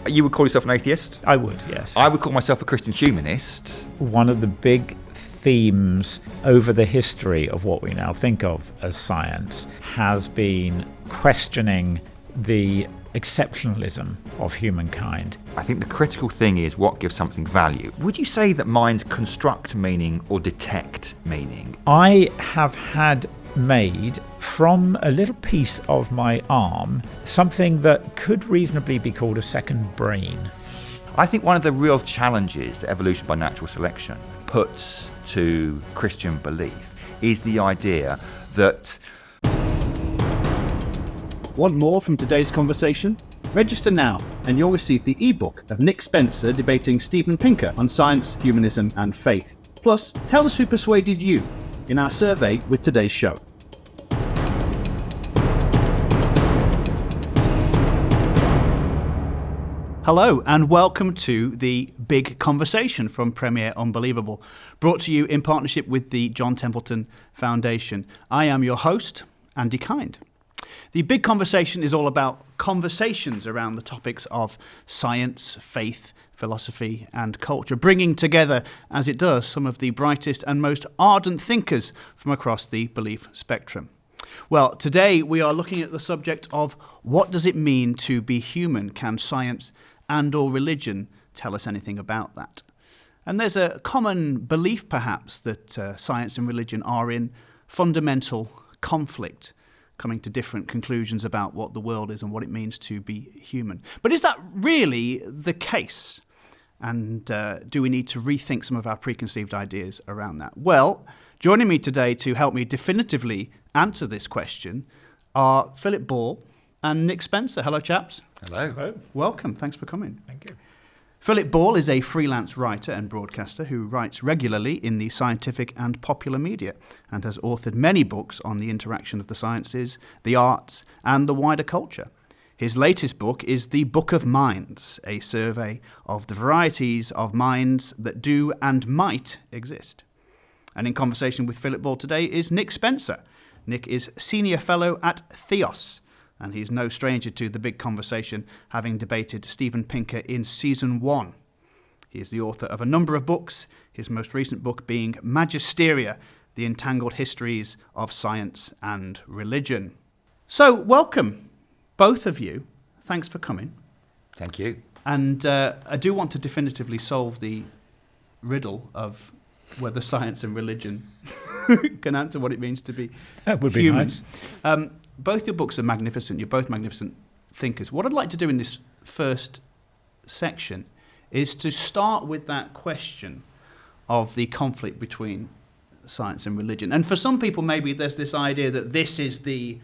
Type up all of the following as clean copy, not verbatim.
You would call yourself an atheist? I would, yes. I would call myself a Christian humanist. One of the big themes over the history of what we now think of as science has been questioning the exceptionalism of humankind. I think the critical thing is what gives something value. Would you say that minds construct meaning or detect meaning? I have had made from a little piece of my arm something that could reasonably be called a second brain. I think one of the real challenges that evolution by natural selection puts to Christian belief is the idea that... Want more from today's conversation? Register now and you'll receive the ebook of Nick Spencer debating Steven Pinker on science, humanism and faith. Plus, tell us who persuaded you in our survey with today's show. Hello and welcome to the Big Conversation from Premier Unbelievable, brought to you in partnership with the John Templeton Foundation. I am your host, Andy Kind. The Big Conversation is all about conversations around the topics of science, faith, philosophy and culture, bringing together, as it does, some of the brightest and most ardent thinkers from across the belief spectrum. Well, today we are looking at the subject of what does it mean to be human? Can science and or religion tell us anything about that? And there's a common belief, perhaps, that science and religion are in fundamental conflict, coming to different conclusions about what the world is and what it means to be human. But is that really the case? And do we need to rethink some of our preconceived ideas around that? Well, joining me today to help me definitively answer this question are Philip Ball and Nick Spencer. Hello, chaps. Hello. Hello. Welcome. Thanks for coming. Thank you. Philip Ball is a freelance writer and broadcaster who writes regularly in the scientific and popular media and has authored many books on the interaction of the sciences, the arts, and the wider culture. His latest book is The Book of Minds, a survey of the varieties of minds that do and might exist. And in conversation with Philip Ball today is Nick Spencer. Nick is Senior Fellow at Theos, and he's no stranger to the Big Conversation, having debated Steven Pinker in Season 1. He is the author of a number of books, his most recent book being Magisteria, the Entangled Histories of Science and Religion. So, welcome, both of you. Thanks for coming. Thank you. And I do want to definitively solve the riddle of whether science and religion can answer what it means to be That would be human. nice. Both your books are magnificent. You're both magnificent thinkers. What I'd like to do in this first section is to start with that question of the conflict between science and religion. And for some people, maybe there's this idea that this is the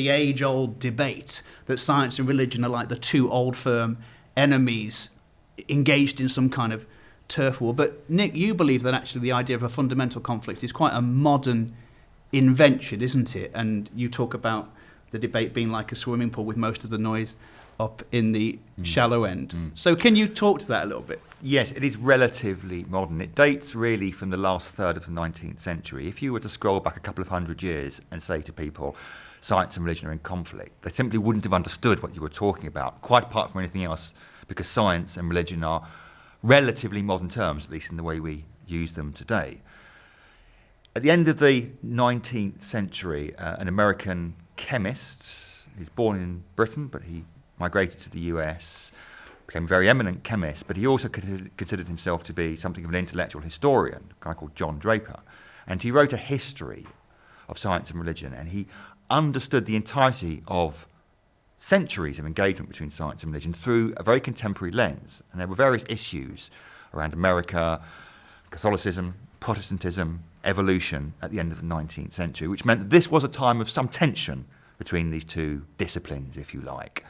age-old debate, that science and religion are like the two old firm enemies engaged in some kind of turf war. But Nick, you believe that actually the idea of a fundamental conflict is quite a modern invention, isn't it? And you talk about the debate being like a swimming pool with most of the noise up in the shallow end. So can you talk to that a little bit? Yes, it is relatively modern. It dates really from the last third of the 19th century. If you were to scroll back a couple of hundred years and say to people, science and religion are in conflict, they simply wouldn't have understood what you were talking about, quite apart from anything else, because science and religion are relatively modern terms, at least in the way we use them today. At the end of the 19th century, an American chemist, he was born in Britain, but he migrated to the US, became a very eminent chemist, but he also considered himself to be something of an intellectual historian, a guy called John Draper. And he wrote a history of science and religion, and he understood the entirety of centuries of engagement between science and religion through a very contemporary lens. And there were various issues around America, Catholicism, Protestantism, evolution at the end of the 19th century, which meant that this was a time of some tension between these two disciplines, if you like.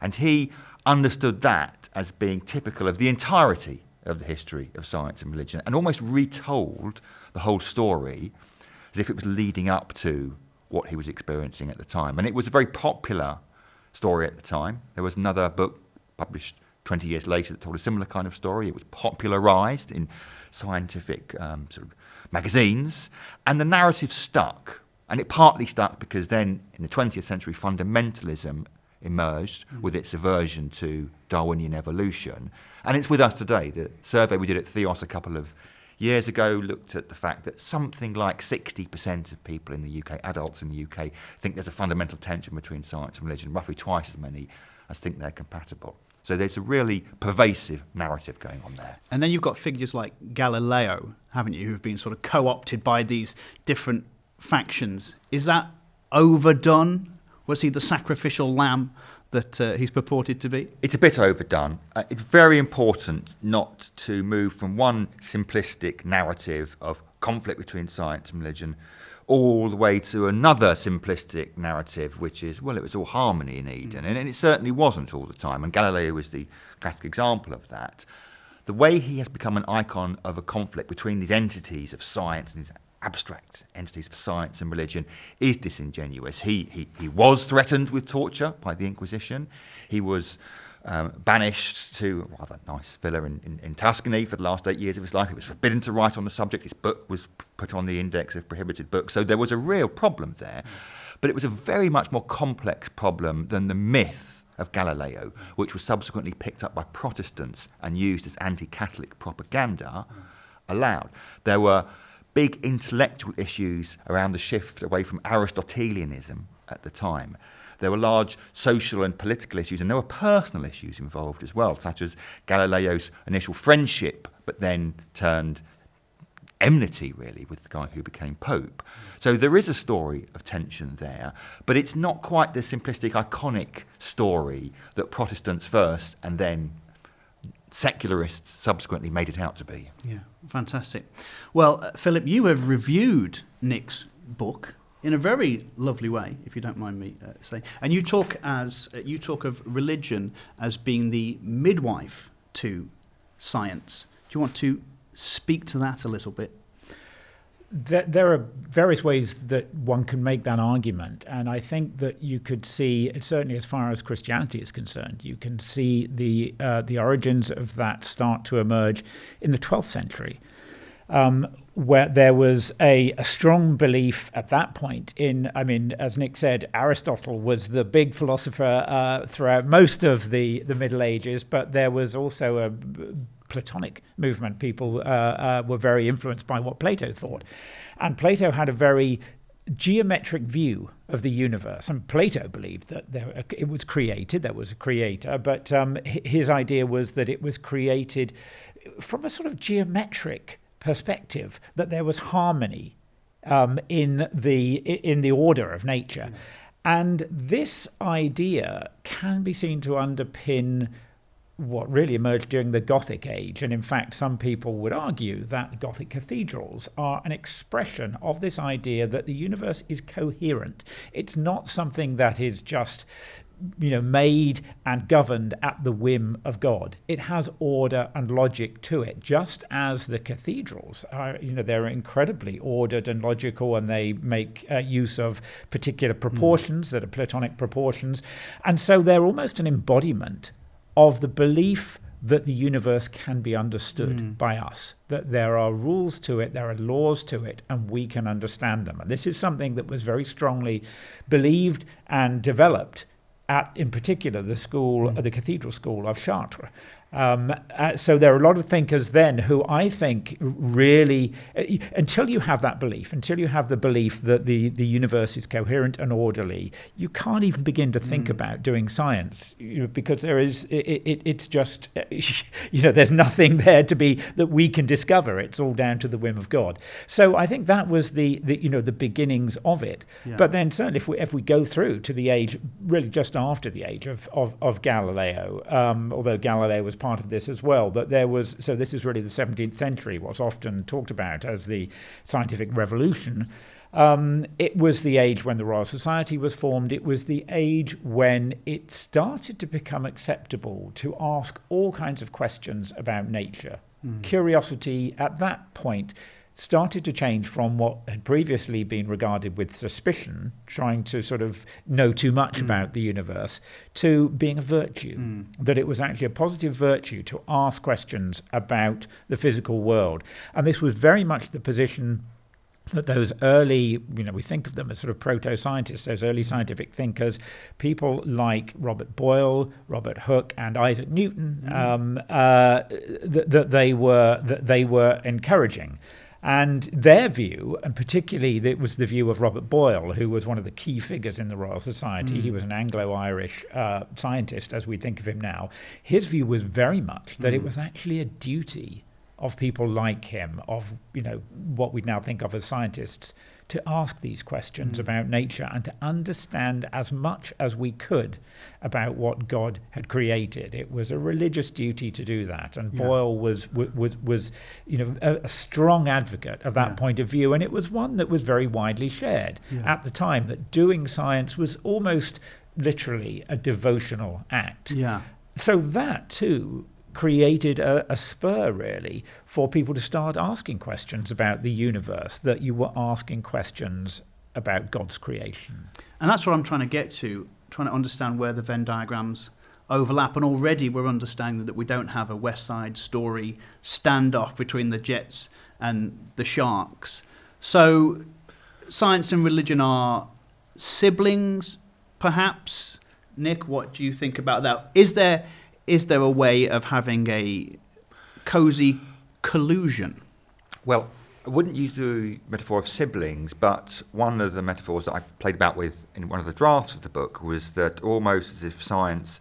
And he understood that as being typical of the entirety of the history of science and religion, and almost retold the whole story as if it was leading up to what he was experiencing at the time. And it was a very popular story at the time. There was another book published 20 years later that told a similar kind of story. It was popularized in scientific sort of magazines, and the narrative stuck. And it partly stuck because then in the 20th century, fundamentalism emerged with its aversion to Darwinian evolution. And it's with us today. The survey we did at Theos a couple of years ago looked at the fact that something like 60% of people in the UK, adults in the UK, think there's a fundamental tension between science and religion, roughly twice as many as think they're compatible. So there's a really pervasive narrative going on there. And then you've got figures like Galileo, haven't you, who've been sort of co-opted by these different factions. Is that overdone? Was he the sacrificial lamb that he's purported to be? It's a bit overdone. It's very important not to move from one simplistic narrative of conflict between science and religion all the way to another simplistic narrative, which is, well, it was all harmony in Eden. And it certainly wasn't all the time. And Galileo was the classic example of that. The way he has become an icon of a conflict between these entities of science and these abstract entities of science and religion is disingenuous. He was threatened with torture by the Inquisition. He was banished to a rather nice villa in Tuscany for the last 8 years of his life. He was forbidden to write on the subject. His book was put on the index of prohibited books. So there was a real problem there. But it was a very much more complex problem than the myth of Galileo, which was subsequently picked up by Protestants and used as anti-Catholic propaganda, allowed. There were big intellectual issues around the shift away from Aristotelianism at the time. There were large social and political issues, and there were personal issues involved as well, such as Galileo's initial friendship, but then turned enmity, really, with the guy who became Pope. So there is a story of tension there, but it's not quite the simplistic, iconic story that Protestants first and then secularists subsequently made it out to be. Yeah, fantastic. Well, Philip, you have reviewed Nick's book in a very lovely way, if you don't mind me saying. And you talk of religion as being the midwife to science. Do you want to speak to that a little bit? There are various ways that one can make that argument, and I think that you could see, certainly as far as Christianity is concerned, you can see the origins of that start to emerge in the 12th century, where there was a strong belief at that point in, I mean, as Nick said, Aristotle was the big philosopher throughout most of the Middle Ages, but there was also a Platonic movement. People were very influenced by what Plato thought. And Plato had a very geometric view of the universe. And Plato believed that it was created, there was a creator, but his idea was that it was created from a sort of geometric perspective, that there was harmony in the order of nature. And this idea can be seen to underpin what really emerged during the Gothic age. And in fact, some people would argue that the Gothic cathedrals are an expression of this idea that the universe is coherent. It's not something that is just, made and governed at the whim of God. It has order and logic to it, just as the cathedrals are, they're incredibly ordered and logical, and they make use of particular proportions that are Platonic proportions. And so they're almost an embodiment of the belief that the universe can be understood by us, that there are rules to it, there are laws to it, and we can understand them. And this is something that was very strongly believed and developed at, in particular, the Cathedral School of Chartres. So there are a lot of thinkers then who I think really, until you have that belief, until you have the belief that the universe is coherent and orderly, you can't even begin to think about doing science, because there is, it's just, there's nothing there that we can discover. It's all down to the whim of God. So I think that was the beginnings of it. Yeah. But then certainly if we go through to the age, really just after the age of Galileo, although Galileo was part of this as well, that there was, so this is really the 17th century, what's often talked about as the scientific revolution. It was the age when the Royal Society was formed. It was the age when it started to become acceptable to ask all kinds of questions about nature. Curiosity at that point started to change from what had previously been regarded with suspicion, trying to sort of know too much about the universe, to being a virtue, that it was actually a positive virtue to ask questions about the physical world. And this was very much the position that those early, we think of them as sort of proto-scientists, those early scientific thinkers, people like Robert Boyle, Robert Hooke, and Isaac Newton, that they were encouraging. And their view, and particularly it was the view of Robert Boyle, who was one of the key figures in the Royal Society. He was an Anglo-Irish scientist, as we think of him now. His view was very much that it was actually a duty of people like him, of what we now think of as scientists, to ask these questions about nature and to understand as much as we could about what God had created. It was a religious duty to do that, and Boyle was a strong advocate of that point of view, and it was one that was very widely shared at the time, that doing science was almost literally a devotional act. So that too created a spur, really, for people to start asking questions about the universe, that you were asking questions about God's creation. And that's what I'm trying to get to, trying to understand where the Venn diagrams overlap. And already we're understanding that we don't have a West Side Story standoff between the Jets and the Sharks. So science and religion are siblings, perhaps? Nick, what do you think about that? Is there a way of having a cosy collusion? Well, I wouldn't use the metaphor of siblings, but one of the metaphors that I played about with in one of the drafts of the book was that almost as if science,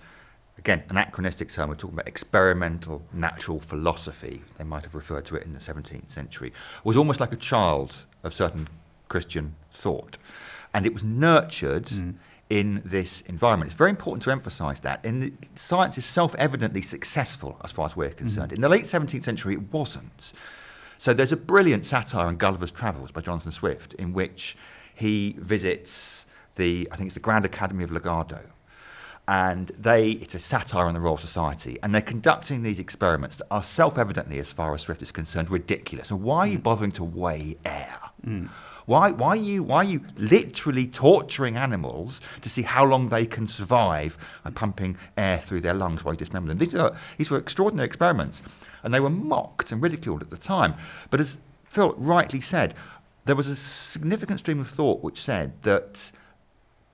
again, anachronistic term, we're talking about experimental natural philosophy, they might have referred to it in the 17th century, was almost like a child of certain Christian thought. And it was nurtured in this environment. It's very important to emphasise that. And science is self-evidently successful as far as we're concerned. In the late 17th century, it wasn't. So there's a brilliant satire on Gulliver's Travels by Jonathan Swift, in which he visits I think it's the Grand Academy of Lagado. And it's a satire on the Royal Society, and they're conducting these experiments that are self-evidently, as far as Swift is concerned, ridiculous. And why are you bothering to weigh air? Why are you literally torturing animals to see how long they can survive by pumping air through their lungs while you dismember them? These were extraordinary experiments, and they were mocked and ridiculed at the time. But as Phil rightly said, there was a significant stream of thought which said that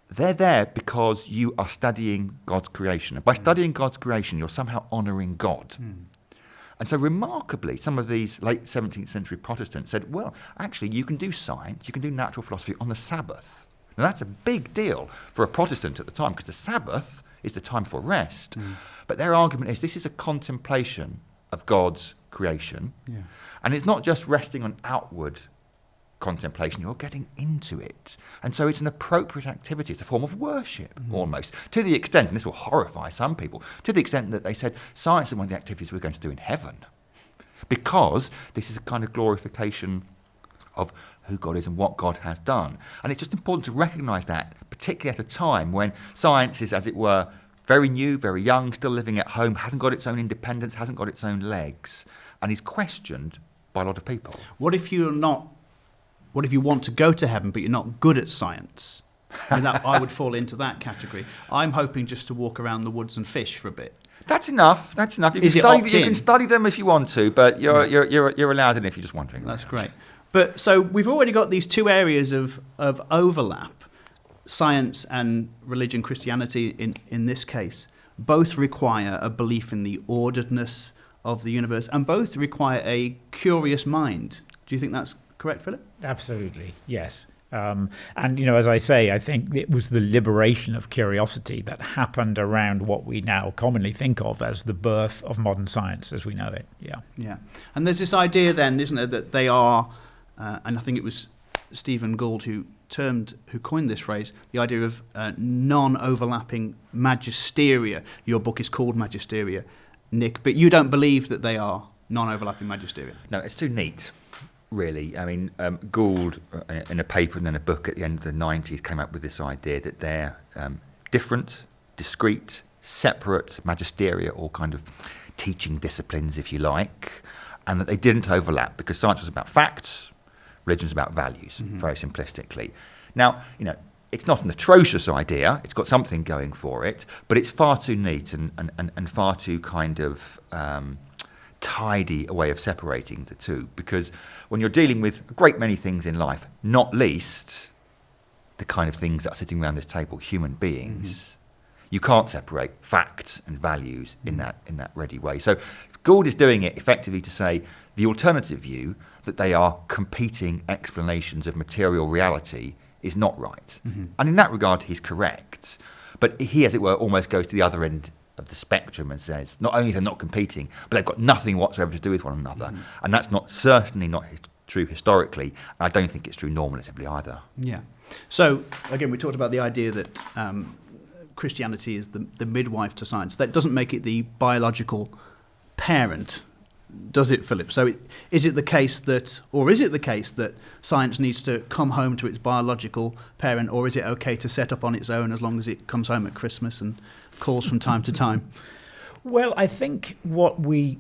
they're there because you are studying God's creation. And by studying God's creation, you're somehow honouring God. And so remarkably, some of these late 17th century Protestants said, well, actually, you can do science, you can do natural philosophy on the Sabbath. Now, that's a big deal for a Protestant at the time, because the Sabbath is the time for rest. But their argument is this is a contemplation of God's creation. And it's not just resting on outward contemplation, you're getting into it. And so it's an appropriate activity. It's a form of worship, almost. To the extent, and this will horrify some people, to the extent that they said science is one of the activities we're going to do in heaven. Because this is a kind of glorification of who God is and what God has done. And it's just important to recognise that, particularly at a time when science is, as it were, very new, very young, still living at home, hasn't got its own independence, hasn't got its own legs, and is questioned by a lot of people. What if you want to go to heaven, but you're not good at science? And I would fall into that category. I'm hoping just to walk around the woods and fish for a bit. That's enough. You can study them if you want to, but you're allowed in if you're just wandering. That's great. But so we've already got these two areas of overlap, science and religion, Christianity in this case. Both require a belief in the orderedness of the universe, and both require a curious mind. Do you think that's correct, Philip? Absolutely, yes. And, as I say, I think it was the liberation of curiosity that happened around what we now commonly think of as the birth of modern science as we know it. Yeah. And there's this idea then, isn't there, that they are, and I think it was Stephen Gould who coined this phrase, the idea of non-overlapping magisteria. Your book is called Magisteria, Nick, but you don't believe that they are non-overlapping magisteria. No, it's too neat. Really, I mean, Gould, in a paper and then a book at the end of the 90s, came up with this idea that they're different, discrete, separate magisteria, or kind of teaching disciplines, if you like, and that they didn't overlap because science was about facts, religion was about values, very simplistically. Now, it's not an atrocious idea, it's got something going for it, but it's far too neat and far too kind of tidy a way of separating the two, because when you're dealing with a great many things in life, not least the kind of things that are sitting around this table, human beings, you can't separate facts and values in that ready way. So Gould is doing it effectively to say the alternative view, that they are competing explanations of material reality, is not right. And in that regard, he's correct. But he, as it were, almost goes to the other end of the spectrum and says not only they're not competing, but they've got nothing whatsoever to do with one another. And that's certainly not true historically. And I don't think it's true normatively either. Yeah. So, again, we talked about the idea that Christianity is the midwife to science. That doesn't make it the biological parent, does it, Philip? So is it the case that science needs to come home to its biological parent, or is it okay to set up on its own as long as it comes home at Christmas and calls from time to time? Well, I think what we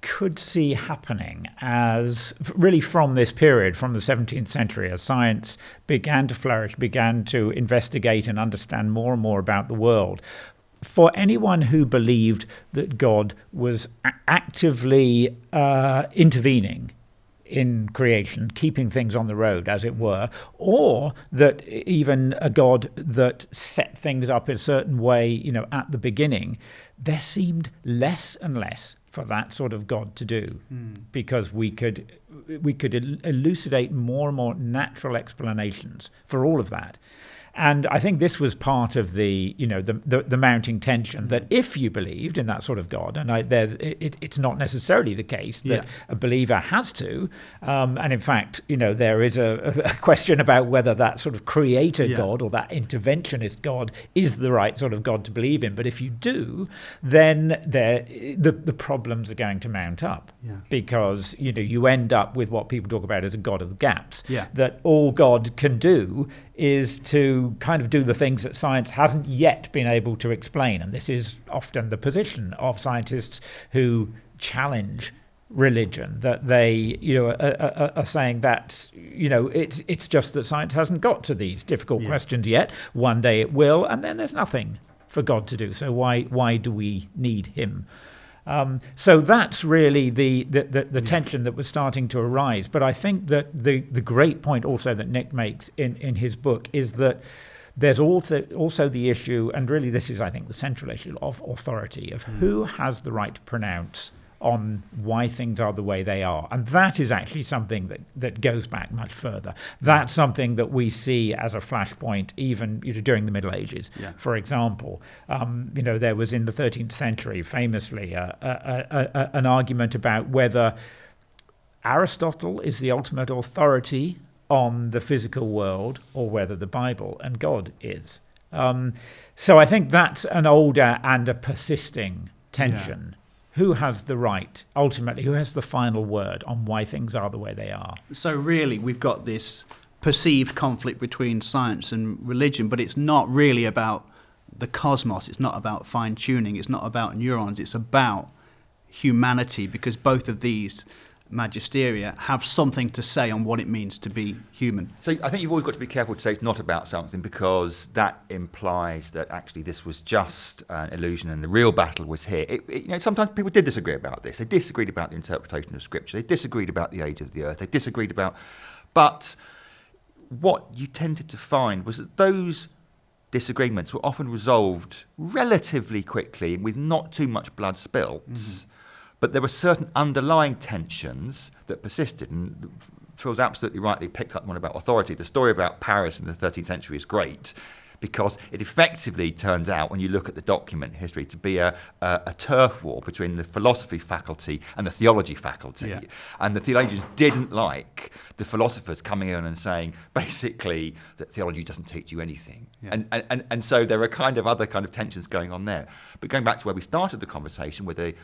could see happening as really from this period, from the 17th century, as science began to flourish, began to investigate and understand more and more about the world, for anyone who believed that God was actively intervening in creation, keeping things on the road, as it were, or that even a God that set things up in a certain way, at the beginning, there seemed less and less for that sort of God to do, because we could elucidate more and more natural explanations for all of that. And I think this was part of the mounting tension, that if you believed in that sort of God, and it's not necessarily the case that a believer has to, and in fact, there is a question about whether that sort of creator God or that interventionist God is the right sort of God to believe in. But if you do, then the problems are going to mount up, because you end up with what people talk about as a God of gaps, that all God can do is to kind of do the things that science hasn't yet been able to explain. And this is often the position of scientists who challenge religion, that they are saying that it's just that science hasn't got to these difficult questions yet. One day it will, and then there's nothing for God to do. So why do we need him? So that's really the tension that was starting to arise. But I think that the great point also that Nick makes in his book is that there's also the issue, and really this is, I think, the central issue of authority, of who has the right to pronounce on why things are the way they are. And that is actually something that goes back much further. That's something that we see as a flashpoint even during the Middle Ages. For example, there was in the 13th century famously an argument about whether Aristotle is the ultimate authority on the physical world or whether the Bible and God is. So I think that's an older and a persisting tension. Who has the right, ultimately, who has the final word on why things are the way they are? So really, we've got this perceived conflict between science and religion, but it's not really about the cosmos. It's not about fine-tuning. It's not about neurons. It's about humanity, because both of these Magisteria have something to say on what it means to be human. So I think you've always got to be careful to say it's not about something, because that implies that actually this was just an illusion and the real battle was here. Sometimes people did disagree about this. They disagreed about the interpretation of Scripture. They disagreed about the age of the earth. They disagreed about... But what you tended to find was that those disagreements were often resolved relatively quickly and with not too much blood spilt. But there were certain underlying tensions that persisted, and Phil's absolutely rightly picked up one about authority. The story about Paris in the 13th century is great, because it effectively turns out, when you look at the document history, to be a turf war between the philosophy faculty and the theology faculty. And the theologians didn't like the philosophers coming in and saying, basically, that theology doesn't teach you anything. And so there are other tensions going on there. But going back to where we started the conversation, with a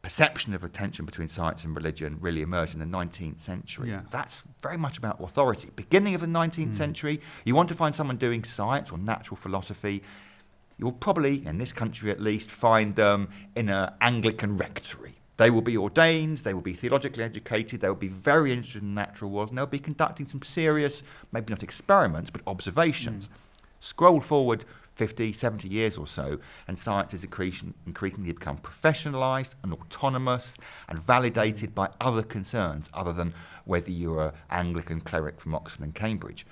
perception of a tension between science and religion really emerged in the 19th century. That's very much about authority. Beginning of the 19th century, you want to find someone doing science or natural philosophy, you'll probably, in this country at least, find them in an Anglican rectory. They will be ordained, they will be theologically educated, they will be very interested in the natural world, and they'll be conducting some serious, maybe not experiments, but observations. Scroll forward 50, 70 years or so, and science has increasingly become professionalised and autonomous and validated by other concerns other than whether you're an Anglican cleric from Oxford and Cambridge.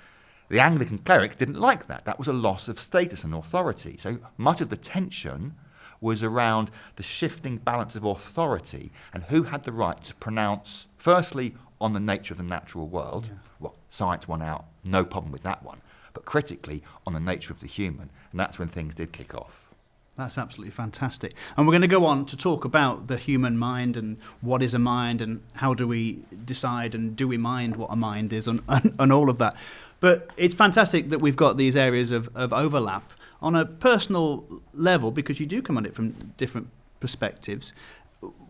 The Anglican clerics didn't like that. That was a loss of status and authority. So much of the tension was around the shifting balance of authority and who had the right to pronounce, firstly, on the nature of the natural world. Yeah. Well, science won out, no problem with that one. But critically, on the nature of the human. And that's when things did kick off. That's absolutely fantastic. And we're going to go on to talk about the human mind and what is a mind and how do we decide and do we mind what a mind is and all of that. But it's fantastic that we've got these areas of overlap on a personal level, because you do come at it from different perspectives.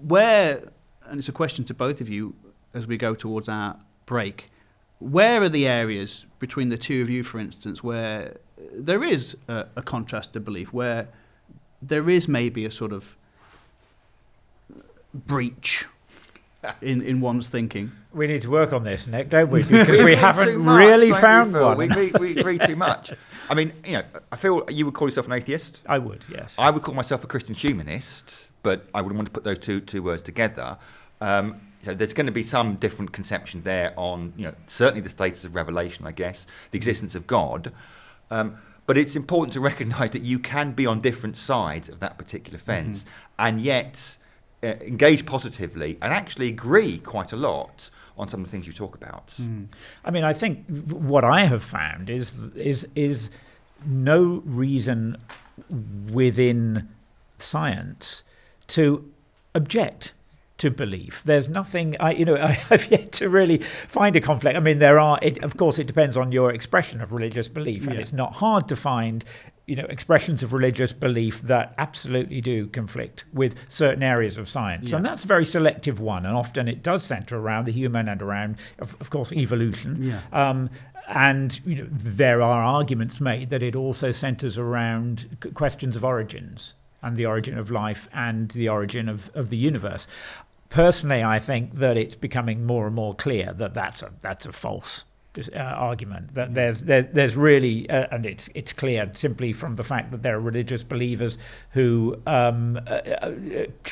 Where, and it's a question to both of you as we go towards our break, where are the areas between the two of you, for instance, where there is a contrast to belief, where there is maybe a sort of breach in one's thinking? We need to work on this, Nick, don't we? Because we haven't really found one. We agree too much. I mean, I feel you would call yourself an atheist. I would, yes. I would call myself a Christian humanist, but I wouldn't want to put those two words together. So there's going to be some different conception there on, certainly the status of revelation, I guess, the existence of God. But it's important to recognise that you can be on different sides of that particular fence and yet engage positively and actually agree quite a lot on some of the things you talk about. I mean, I think what I have found is no reason within science to object to belief. There's nothing, I've yet to really find a conflict. I mean, of course, it depends on your expression of religious belief, and it's not hard to find, expressions of religious belief that absolutely do conflict with certain areas of science. Yeah. And that's a very selective one, and often it does center around the human and around, of course, evolution. Yeah. And there are arguments made that it also centers around questions of origins and the origin of life and the origin of the universe. Personally, I think that it's becoming more and more clear that that's a false argument. That there's really, and it's clear simply from the fact that there are religious believers who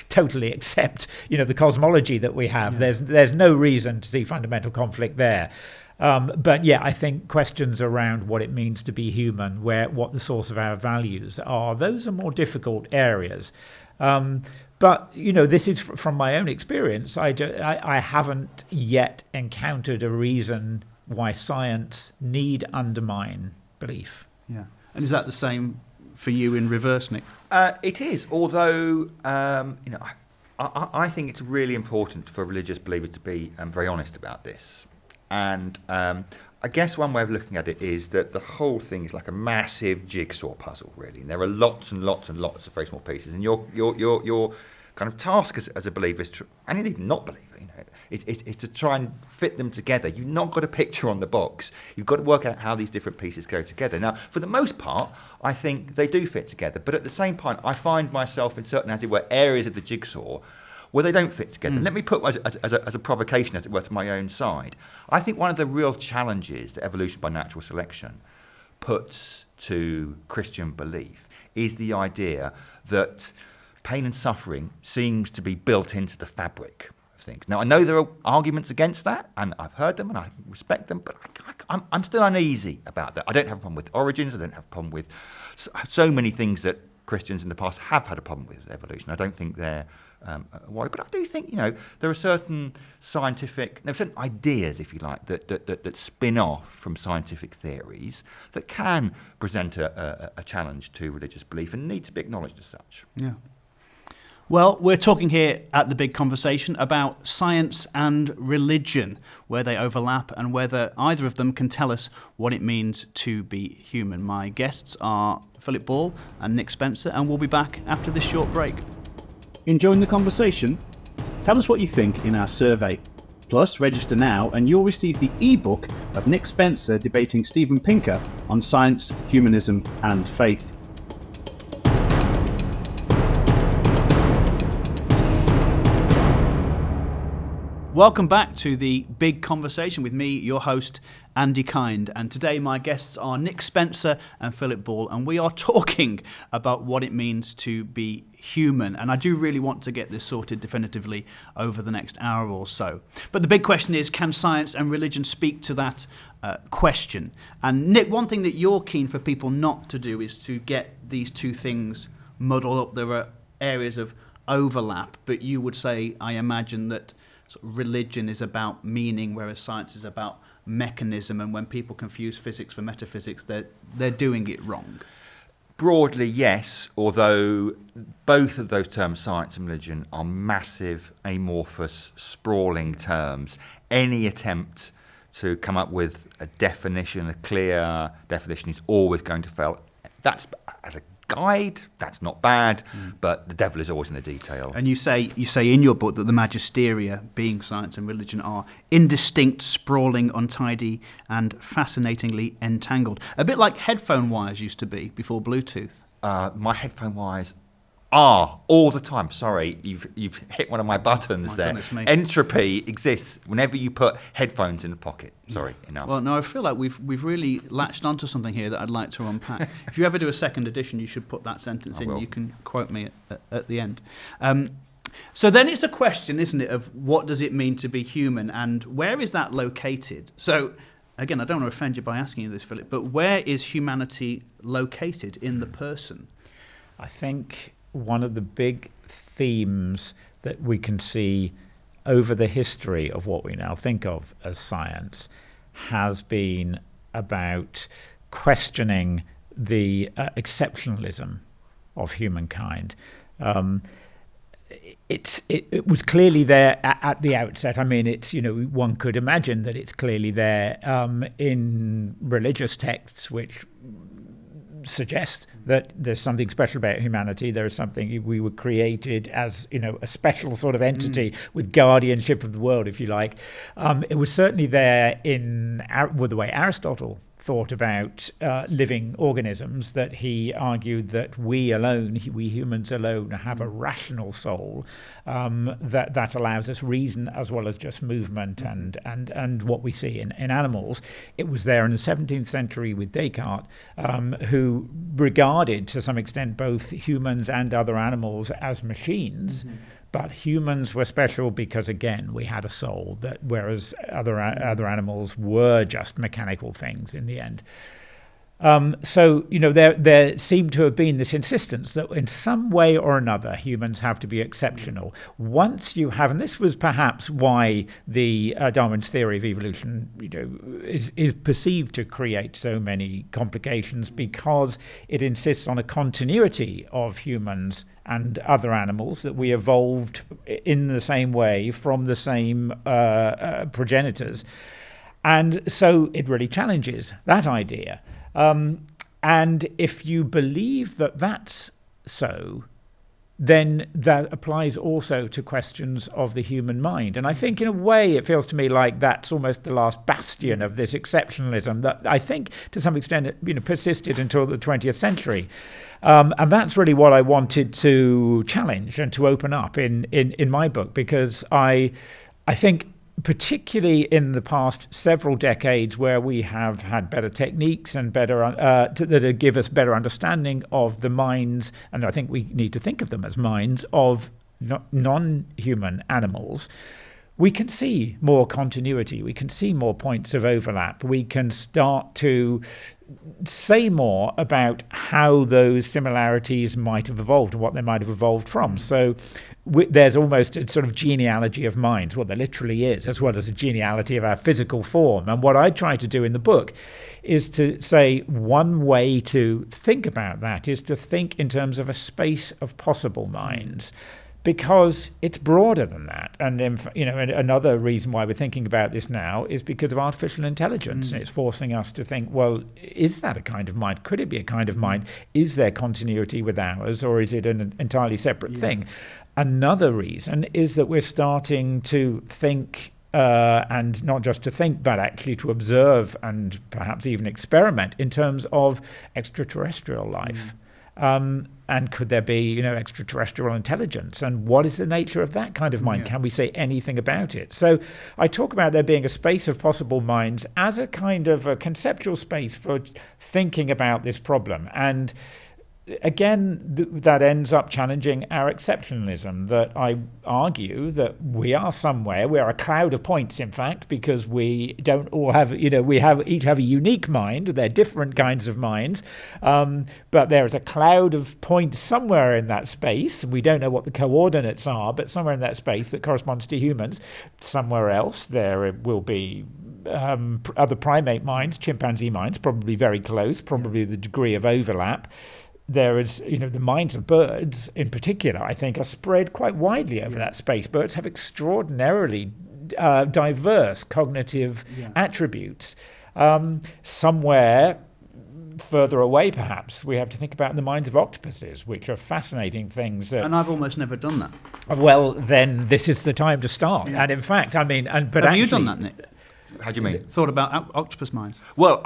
totally accept the cosmology that we have. Yeah. There's no reason to see fundamental conflict there. But I think questions around what it means to be human, what the source of our values are, those are more difficult areas. But this is from my own experience. I haven't yet encountered a reason why science need undermine belief. Yeah, and is that the same for you in reverse, Nick? It is, although I think it's really important for religious believers to be very honest about this. And I guess one way of looking at it is that the whole thing is like a massive jigsaw puzzle, really. And there are lots and lots and lots of very small pieces. And your kind of task as a believer is, and indeed not believer, is to try and fit them together. You've not got a picture on the box. You've got to work out how these different pieces go together. Now, for the most part, I think they do fit together. But at the same point, I find myself in certain, as it were, areas of the jigsaw where they don't fit together. Let me put as a provocation, as it were, to my own side. I think one of the real challenges that evolution by natural selection puts to Christian belief is the idea that pain and suffering seems to be built into the fabric of things. Now, I know there are arguments against that, and I've heard them, and I respect them, but I'm still uneasy about that. I don't have a problem with origins. I don't have a problem with so many things that Christians in the past have had a problem with evolution. I don't think they're worried, but I do think there are certain certain ideas, if you like, that spin off from scientific theories that can present a challenge to religious belief and need to be acknowledged as such. Yeah. Well, we're talking here at The Big Conversation about science and religion, where they overlap and whether either of them can tell us what it means to be human. My guests are Philip Ball and Nick Spencer, and we'll be back after this short break. Enjoying the conversation? Tell us what you think in our survey. Plus, register now and you'll receive the ebook of Nick Spencer debating Steven Pinker on science, humanism and faith. Welcome back to the Big Conversation with me, your host, Andy Kind. And today my guests are Nick Spencer and Philip Ball, and we are talking about what it means to be human. And I do really want to get this sorted definitively over the next hour or so. But the big question is, can science and religion speak to that question? And Nick, one thing that you're keen for people not to do is to get these two things muddled up. There are areas of overlap, but you would say, I imagine, that sort of religion is about meaning, whereas science is about mechanism, and when people confuse physics for metaphysics, they're doing it wrong. Broadly, yes, although both of those terms, science and religion, are massive, amorphous, sprawling terms. Any attempt to come up with a definition, a clear definition, is always going to fail. That's, as a guide, that's not bad, but the devil is always in the detail. And you say in your book that the Magisteria, being science and religion, are indistinct, sprawling, untidy, and fascinatingly entangled. A bit like headphone wires used to be before Bluetooth. My headphone wires are all the time. Sorry, you've hit one of my buttons there. Goodness me. Entropy exists whenever you put headphones in the pocket. Sorry, enough. Well, no, I feel like we've really latched onto something here that I'd like to unpack. If you ever do a second edition, you should put that sentence I in. will. You can quote me at the end. So then it's a question, isn't it, of what does it mean to be human, and where is that located? So, again, I don't want to offend you by asking you this, Philip, but where is humanity located in the person? I think one of the big themes that we can see over the history of what we now think of as science has been about questioning the exceptionalism of humankind. It was clearly there at the outset. I mean, it's, one could imagine that it's clearly there in religious texts which suggest that there's something special about humanity. There is something, we were created as, a special sort of entity with guardianship of the world, if you like. It was certainly there with the way Aristotle thought about living organisms, that he argued that we humans alone have a rational soul that allows us reason as well as just movement and what we see in animals. It was there in the 17th century with Descartes, who regarded to some extent both humans and other animals as machines. But humans were special because, again, we had a soul, whereas other animals were just mechanical things in the end. So, there seemed to have been this insistence that in some way or another, humans have to be exceptional. Once you have, and this was perhaps why the Darwin's theory of evolution, is perceived to create so many complications, because it insists on a continuity of humans and other animals, that we evolved in the same way from the same progenitors. And so it really challenges that idea. And if you believe that that's so, then that applies also to questions of the human mind. And I think in a way it feels to me like that's almost the last bastion of this exceptionalism that I think to some extent persisted until the 20th century. And that's really what I wanted to challenge and to open up in my book, because I think particularly in the past several decades, where we have had better techniques and better that give us better understanding of the minds, and I think we need to think of them as minds of non-human animals, we can see more continuity, we can see more points of overlap, we can start to say more about how those similarities might have evolved and what they might have evolved from. So there's almost a sort of genealogy of minds, well, there literally is, as well as a genealogy of our physical form. And what I try to do in the book is to say one way to think about that is to think in terms of a space of possible minds, because it's broader than that. And another reason why we're thinking about this now is because of artificial intelligence. And it's forcing us to think, well, is that a kind of mind? Could it be a kind of mind? Is there continuity with ours, or is it an entirely separate thing? Another reason is that we're starting to think, and not just to think, but actually to observe and perhaps even experiment in terms of extraterrestrial life. And could there be, extraterrestrial intelligence? And what is the nature of that kind of mind? Yeah. Can we say anything about it? So I talk about there being a space of possible minds as a kind of a conceptual space for thinking about this problem. And again, that ends up challenging our exceptionalism, that I argue that we are somewhere, we are a cloud of points, in fact, because we don't all have, each have a unique mind. They're different kinds of minds, but there is a cloud of points somewhere in that space. We don't know what the coordinates are, but somewhere in that space that corresponds to humans. Somewhere else there will be other primate minds, chimpanzee minds, probably very close, probably the degree of overlap. There is, the minds of birds in particular, I think, are spread quite widely over that space. Birds have extraordinarily diverse cognitive attributes. Somewhere further away, perhaps, we have to think about the minds of octopuses, which are fascinating things. And I've almost never done that. Well, then this is the time to start. Yeah. And in fact, but have you done that, Nick? How do you mean? Thought about octopus minds? Well,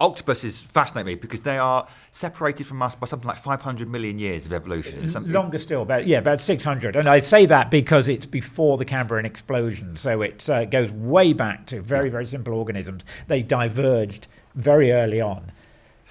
octopuses fascinate me because they are separated from us by something like 500 million years of evolution. Longer still, about 600. And I say that because it's before the Cambrian explosion. So it goes way back to very, very simple organisms. They diverged very early on.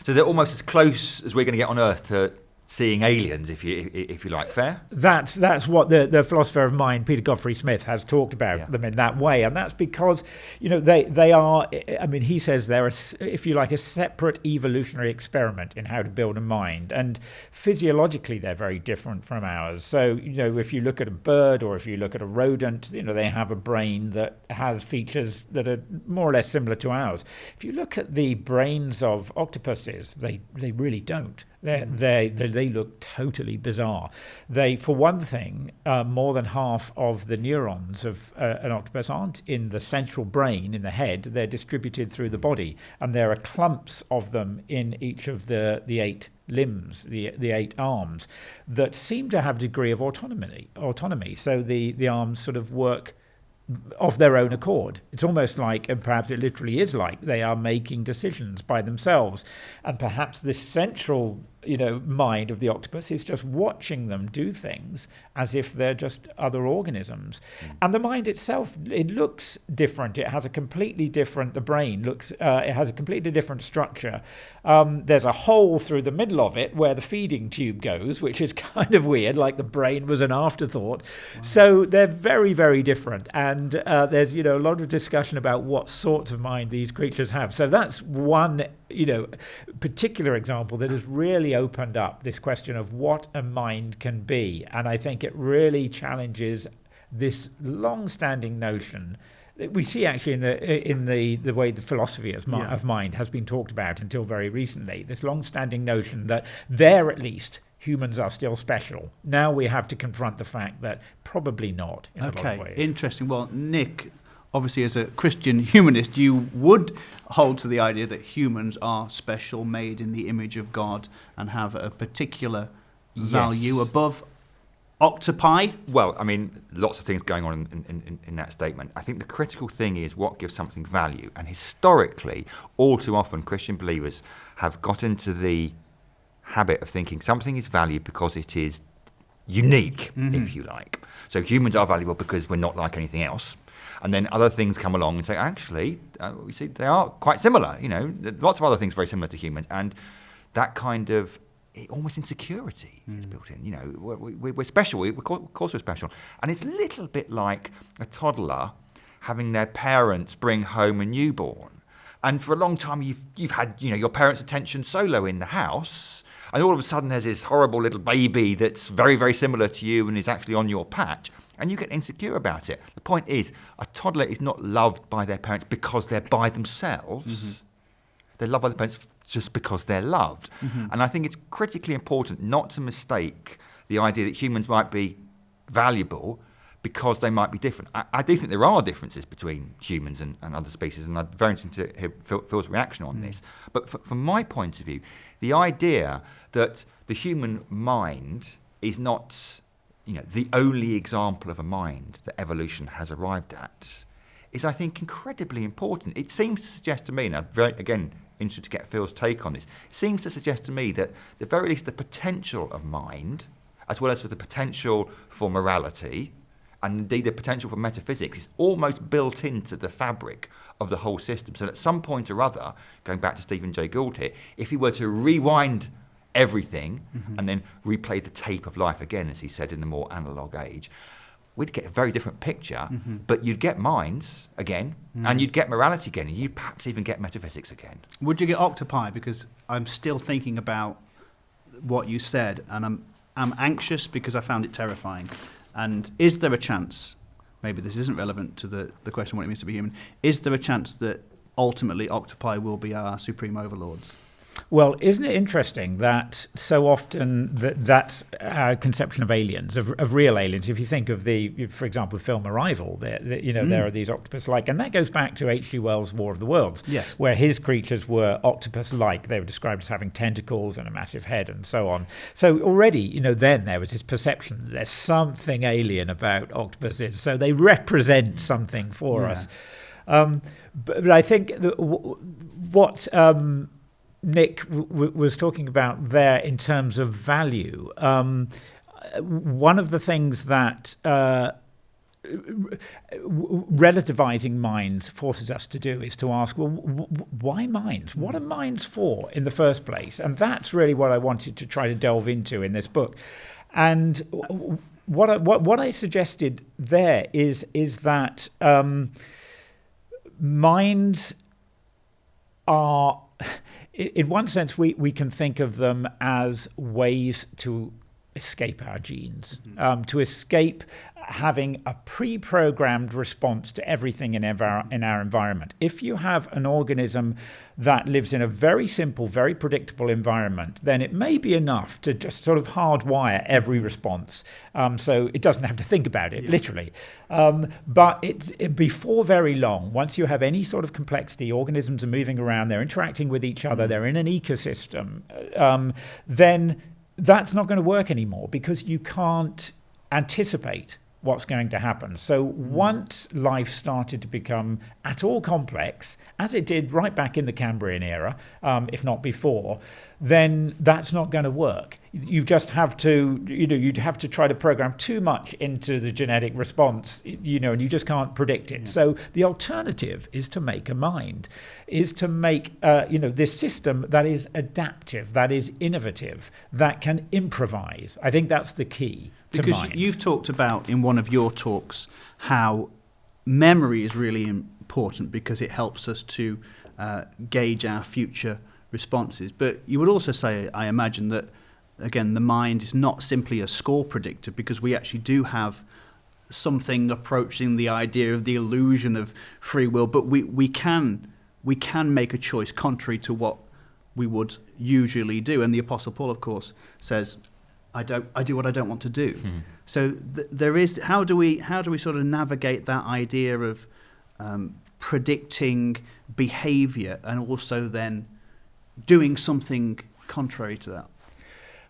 So they're almost as close as we're going to get on Earth to seeing aliens, if you like. Fair? That's what the philosopher of mind, Peter Godfrey Smith, has talked about them in that way, and that's because they are. He says they're if you like a separate evolutionary experiment in how to build a mind, and physiologically they're very different from ours. So if you look at a bird or if you look at a rodent, they have a brain that has features that are more or less similar to ours. If you look at the brains of octopuses, they really don't. They look totally bizarre. For one thing, more than half of the neurons of an octopus aren't in the central brain, in the head. They're distributed through the body, and there are clumps of them in each of the 8 limbs, the 8 arms, that seem to have a degree of autonomy. So the arms sort of work of their own accord. It's almost like, and perhaps it literally is like, they are making decisions by themselves. And perhaps this central, mind of the octopus is just watching them do things as if they're just other organisms. And the mind itself, it looks different. It has a completely different, the brain looks, it has a completely different structure. There's a hole through the middle of it where the feeding tube goes, which is kind of weird, like the brain was an afterthought. Wow. So they're very, very different. And there's, a lot of discussion about what sorts of mind these creatures have. So that's one, particular example that has really opened up this question of what a mind can be. And I think it really challenges this long-standing notion that we see actually in the way the philosophy of mind has been talked about until very recently, this long-standing notion that there at least humans are still special. Now we have to confront the fact that probably not in a lot of ways. Interesting. Well, Nick, obviously as a Christian humanist, you would hold to the idea that humans are special, made in the image of God, and have a particular value above octopi. Well, lots of things going on in that statement. I think the critical thing is what gives something value. And historically, all too often, Christian believers have got into the habit of thinking something is valued because it is unique, if you like. So humans are valuable because we're not like anything else. And then other things come along and say, actually, we see they are quite similar. Lots of other things very similar to humans. And that kind of almost insecurity is built in. We're special. Of course we're special. And it's a little bit like a toddler having their parents bring home a newborn. And for a long time, you've had your parents' attention solo in the house. And all of a sudden, there's this horrible little baby that's very, very similar to you and is actually on your patch. And you get insecure about it. The point is, a toddler is not loved by their parents because they're by themselves. They're loved by their parents just because they're loved. And I think it's critically important not to mistake the idea that humans might be valuable because they might be different. I do think there are differences between humans and other species, and I'm very interested to hear Phil's reaction on this. But from my point of view, the idea that the human mind is not the only example of a mind that evolution has arrived at is, I think, incredibly important. It seems to suggest to me, and I'm very, again, interested to get Phil's take on this, it seems to suggest to me that, at the very least, the potential of mind, as well as for the potential for morality, and indeed the potential for metaphysics, is almost built into the fabric of the whole system. So at some point or other, going back to Stephen Jay Gould here, if he were to rewind everything and then replay the tape of life again, as he said, in the more analogue age, we'd get a very different picture, but you'd get minds again, and you'd get morality again, and you'd perhaps even get metaphysics again. Would you get octopi? Because I'm still thinking about what you said, and I'm anxious because I found it terrifying. And is there a chance, maybe this isn't relevant to the question of what it means to be human, is there a chance that ultimately octopi will be our supreme overlords? Well, isn't it interesting that so often that's our conception of aliens, of real aliens? If you think of for example, the film Arrival, there are these octopus-like, and that goes back to H.G. Wells' War of the Worlds, yes, where his creatures were octopus-like. They were described as having tentacles and a massive head and so on. So already, then there was this perception that there's something alien about octopuses, so they represent something for us. But I think what Nick was talking about there in terms of value, one of the things that relativizing minds forces us to do is to ask, well, why minds? What are minds for in the first place? And that's really what I wanted to try to delve into in this book. And what I suggested there is that minds are, in one sense, we can think of them as ways to escape our genes, to escape having a pre-programmed response to everything in our environment. If you have an organism that lives in a very simple, very predictable environment, then it may be enough to just sort of hardwire every response, so it doesn't have to think about it, literally. But before very long, once you have any sort of complexity, organisms are moving around, they're interacting with each other, they're in an ecosystem, then that's not going to work anymore because you can't anticipate what's going to happen. So once life started to become at all complex, as it did right back in the Cambrian era, if not before, then that's not going to work. You just have to, you'd have to try to program too much into the genetic response, and you just can't predict it. So the alternative is to make a mind, is to make, this system that is adaptive, that is innovative, that can improvise. I think that's the key to because minds. You've talked about in one of your talks how memory is really important because it helps us to gauge our future responses. But you would also say, I imagine, that again the mind is not simply a score predictor, because we actually do have something approaching the idea of the illusion of free will, but we can make a choice contrary to what we would usually do. And the Apostle Paul, of course, says, I do what I don't want to do. So there is, how do we sort of navigate that idea of predicting behavior and also then doing something contrary to that?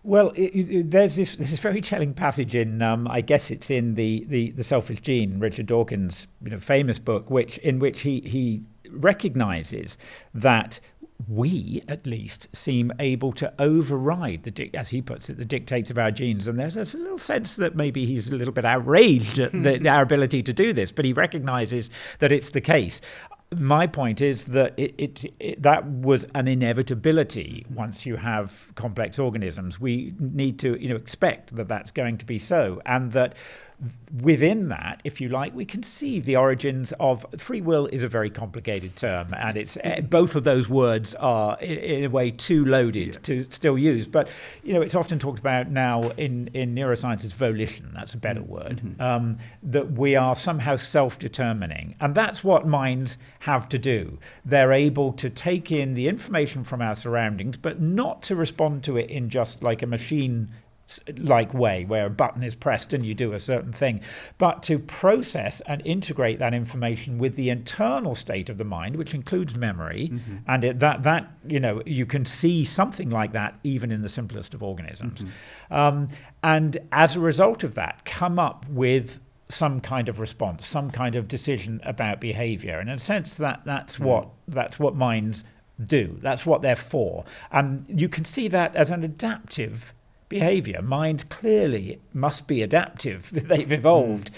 Well, there's this very telling passage in, I guess it's in the Selfish Gene, Richard Dawkins' famous book, in which he recognizes that we, at least, seem able to override, as he puts it, the dictates of our genes. And there's a little sense that maybe he's a little bit outraged at our ability to do this, but he recognizes that it's the case. My point is that that was an inevitability once you have complex organisms. We need to expect that that's going to be so, and that within that, if you like, we can see the origins of free will. Is a very complicated term, and it's both of those words are in a way too loaded to still use. But it's often talked about now in neuroscience as volition. That's a better word. That we are somehow self-determining, and that's what minds have to do. They're able to take in the information from our surroundings, but not to respond to it in just like a machine like way where a button is pressed and you do a certain thing, but to process and integrate that information with the internal state of the mind, which includes memory, and that you can see something like that even in the simplest of organisms, and as a result of that come up with some kind of response, some kind of decision about behavior. And in a sense, that's what minds do. That's what they're for. And you can see that as an adaptive behavior. Minds clearly must be adaptive. They've evolved.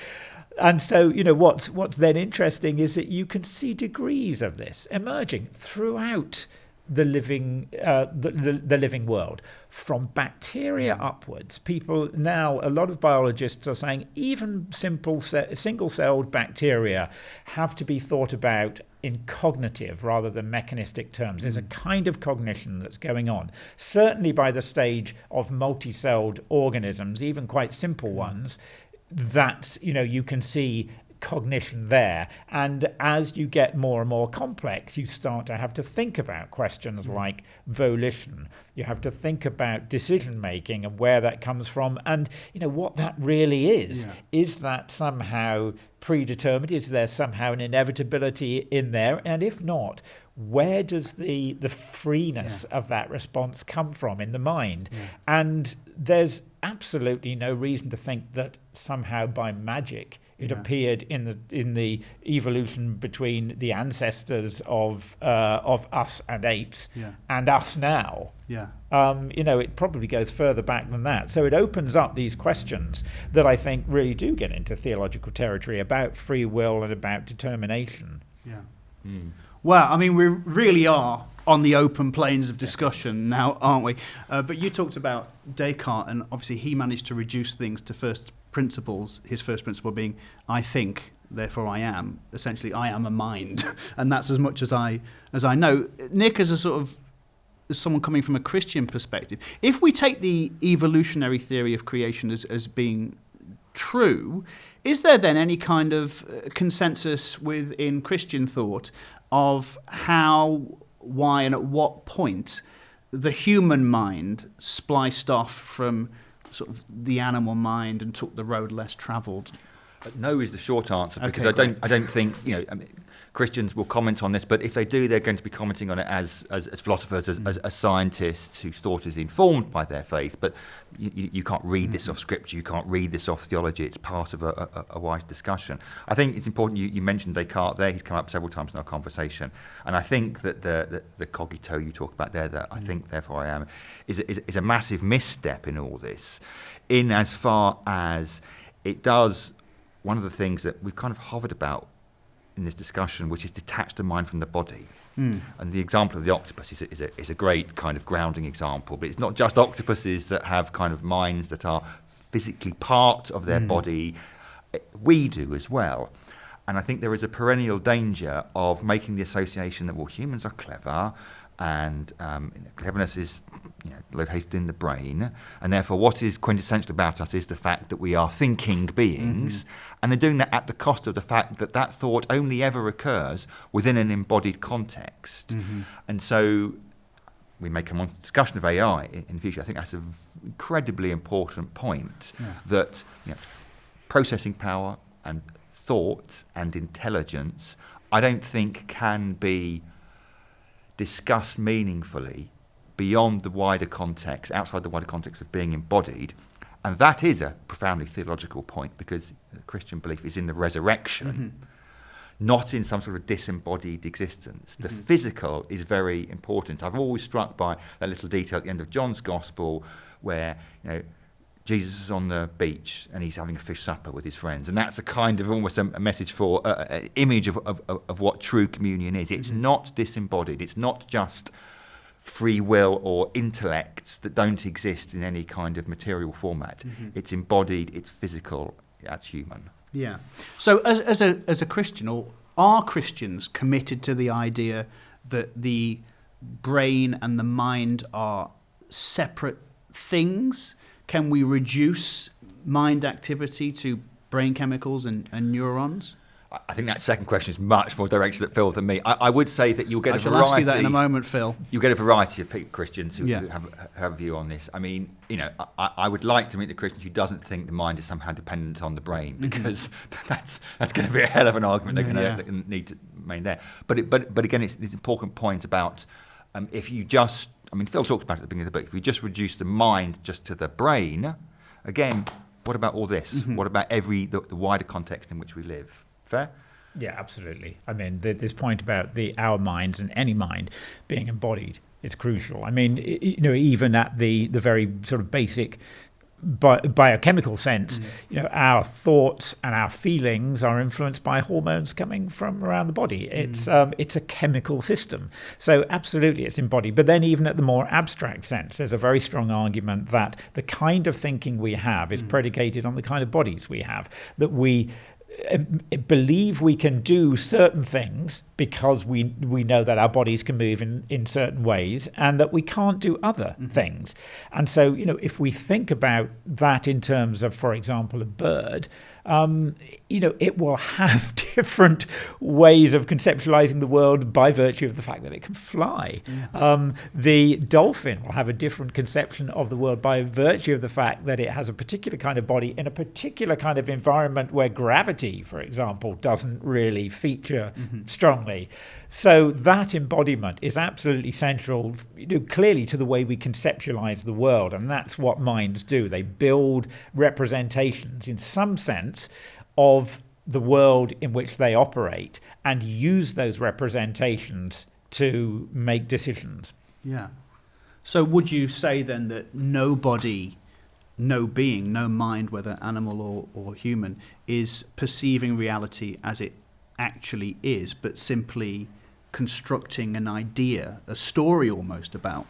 And so, what's then interesting is that you can see degrees of this emerging throughout the living the living world, from bacteria upwards. People now, a lot of biologists are saying even simple single-celled bacteria have to be thought about in cognitive rather than mechanistic terms. There's a kind of cognition that's going on, certainly by the stage of multi-celled organisms, even quite simple ones, that you can see cognition there. And as you get more and more complex, you start to have to think about questions like volition. You have to think about decision making and where that comes from, and what that really is. Is that somehow predetermined? Is there somehow an inevitability in there? And if not, where does the freeness of that response come from in the mind? And there's absolutely no reason to think that somehow by magic it appeared in the evolution between the ancestors of us and apes and us now. It probably goes further back than that. So it opens up these questions that I think really do get into theological territory about free will and about determination. Well, I mean, we really are on the open plains of discussion now, aren't we? But you talked about Descartes, and obviously he managed to reduce things to first principles, his first principle being, I think, therefore I am. Essentially, I am a mind. And that's as much as I know. Nick, as someone coming from a Christian perspective, if we take the evolutionary theory of creation as being true, is there then any kind of consensus within Christian thought of how, why, and at what point the human mind spliced off from sort of the animal mind and took the road less travelled? No is the short answer, because Okay, I don't think Christians will comment on this, but if they do, they're going to be commenting on it as philosophers, as scientists whose thought is informed by their faith. But you can't read this off Scripture, you can't read this off theology. It's part of a wide discussion. I think it's important. You mentioned Descartes there; he's come up several times in our conversation, and I think that the cogito you talk about there, that I think therefore I am, is a massive misstep in all this, in as far as it does one of the things that we've kind of hovered about in this discussion, which is detach the mind from the body. And the example of the octopus is a great kind of grounding example, but it's not just octopuses that have kind of minds that are physically part of their body. We do as well. And I think there is a perennial danger of making the association that, well, humans are clever, and cleverness is located in the brain, and therefore what is quintessential about us is the fact that we are thinking beings, and they're doing that at the cost of the fact that that thought only ever occurs within an embodied context. And so we may come on to the discussion of AI in the future. I think that's an incredibly important point, that processing power and thought and intelligence, I don't think can be discussed meaningfully beyond the wider context, outside the wider context of being embodied. And that is a profoundly theological point, because the Christian belief is in the resurrection, not in some sort of disembodied existence. The physical is very important. I've always struck by that little detail at the end of John's Gospel where Jesus is on the beach and he's having a fish supper with his friends, and that's a kind of almost a message for an image of what true communion is. It's not disembodied. It's not just free will or intellects that don't exist in any kind of material format. It's embodied. It's physical. That's human. Yeah. So as a Christian, or are Christians committed to the idea that the brain and the mind are separate things? Can we reduce mind activity to brain chemicals and neurons? I think that second question is much more directed at Phil than me. I would say that you'll get a variety. I shall ask you that in a moment, Phil. You'll get a variety of Christians who have a view on this. I mean, I would like to meet the Christian who doesn't think the mind is somehow dependent on the brain, because that's going to be a hell of an argument they're going to need to make there. But again, it's an important point about if you just. I mean, Phil talked about it at the beginning of the book. If we just reduce the mind just to the brain, again, what about all this? What about the wider context in which we live? Fair? Yeah, absolutely. I mean, this point about our minds and any mind being embodied is crucial. I mean, even at the very sort of basic biochemical sense, our thoughts and our feelings are influenced by hormones coming from around the body. It's a chemical system. So absolutely it's embodied. But then even at the more abstract sense, there's a very strong argument that the kind of thinking we have is predicated on the kind of bodies we have, that we believe we can do certain things because we know that our bodies can move in certain ways, and that we can't do other things. And so, if we think about that in terms of, for example, a bird, it will have different ways of conceptualizing the world by virtue of the fact that it can fly. The dolphin will have a different conception of the world by virtue of the fact that it has a particular kind of body in a particular kind of environment where gravity, for example, doesn't really feature strongly. So that embodiment is absolutely central, clearly, to the way we conceptualize the world, and that's what minds do. They build representations, in some sense, of the world in which they operate, and use those representations to make decisions. Yeah. So would you say then that nobody, no being, no mind, whether animal or human, is perceiving reality as it actually is, but simply constructing an idea, a story almost, about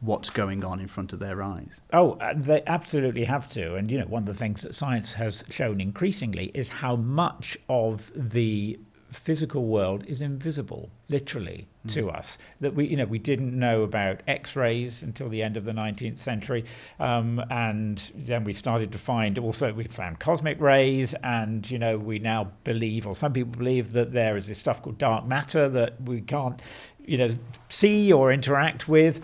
what's going on in front of their eyes? Oh, they absolutely have to. And, one of the things that science has shown increasingly is how much of the physical world is invisible, literally, to us. That we didn't know about X-rays until the end of the 19th century, and then we started to find we found cosmic rays, and we now believe, or some people believe, that there is this stuff called dark matter that we can't see or interact with.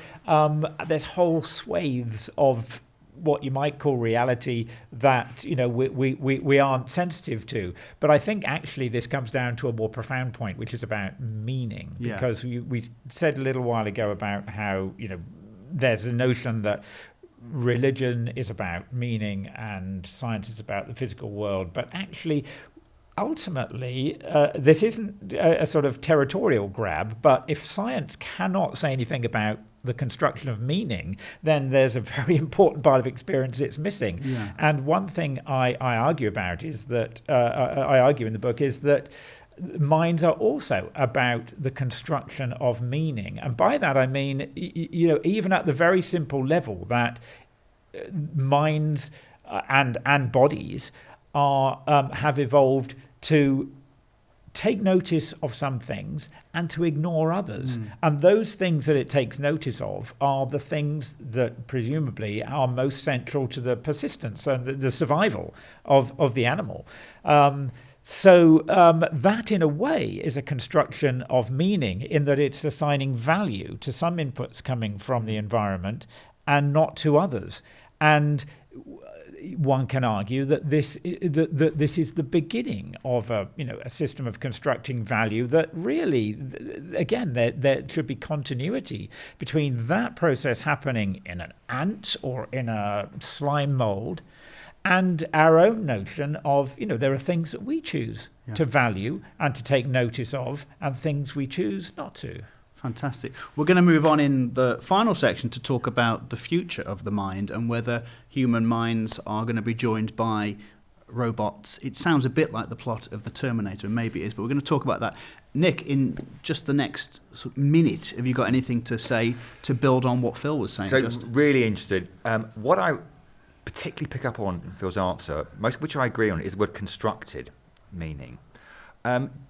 There's whole swathes of what you might call reality that we aren't sensitive to. But I think actually this comes down to a more profound point, which is about meaning. Because we said a little while ago about how there's a notion that religion is about meaning and science is about the physical world. But actually, ultimately, this isn't a sort of territorial grab, but if science cannot say anything about the construction of meaning, then there's a very important part of experience it's missing. And one thing I argue about is that, I argue in the book, is that minds are also about the construction of meaning. And by that I mean, even at the very simple level that minds and bodies have evolved to take notice of some things and to ignore others. And those things that it takes notice of are the things that presumably are most central to the persistence and the survival of the animal. So that, in a way, is a construction of meaning, in that it's assigning value to some inputs coming from the environment and not to others. And one can argue that this is the beginning of a system of constructing value, that really, again, there should be continuity between that process happening in an ant or in a slime mold and our own notion of, there are things that we choose to value and to take notice of, and things we choose not to. Fantastic. We're going to move on in the final section to talk about the future of the mind and whether human minds are going to be joined by robots. It sounds a bit like the plot of The Terminator, and maybe it is, but we're going to talk about that. Nick, in just the next minute, have you got anything to say to build on what Phil was saying? So, really interested. What I particularly pick up on in Phil's answer, most which I agree on, is the word constructed meaning.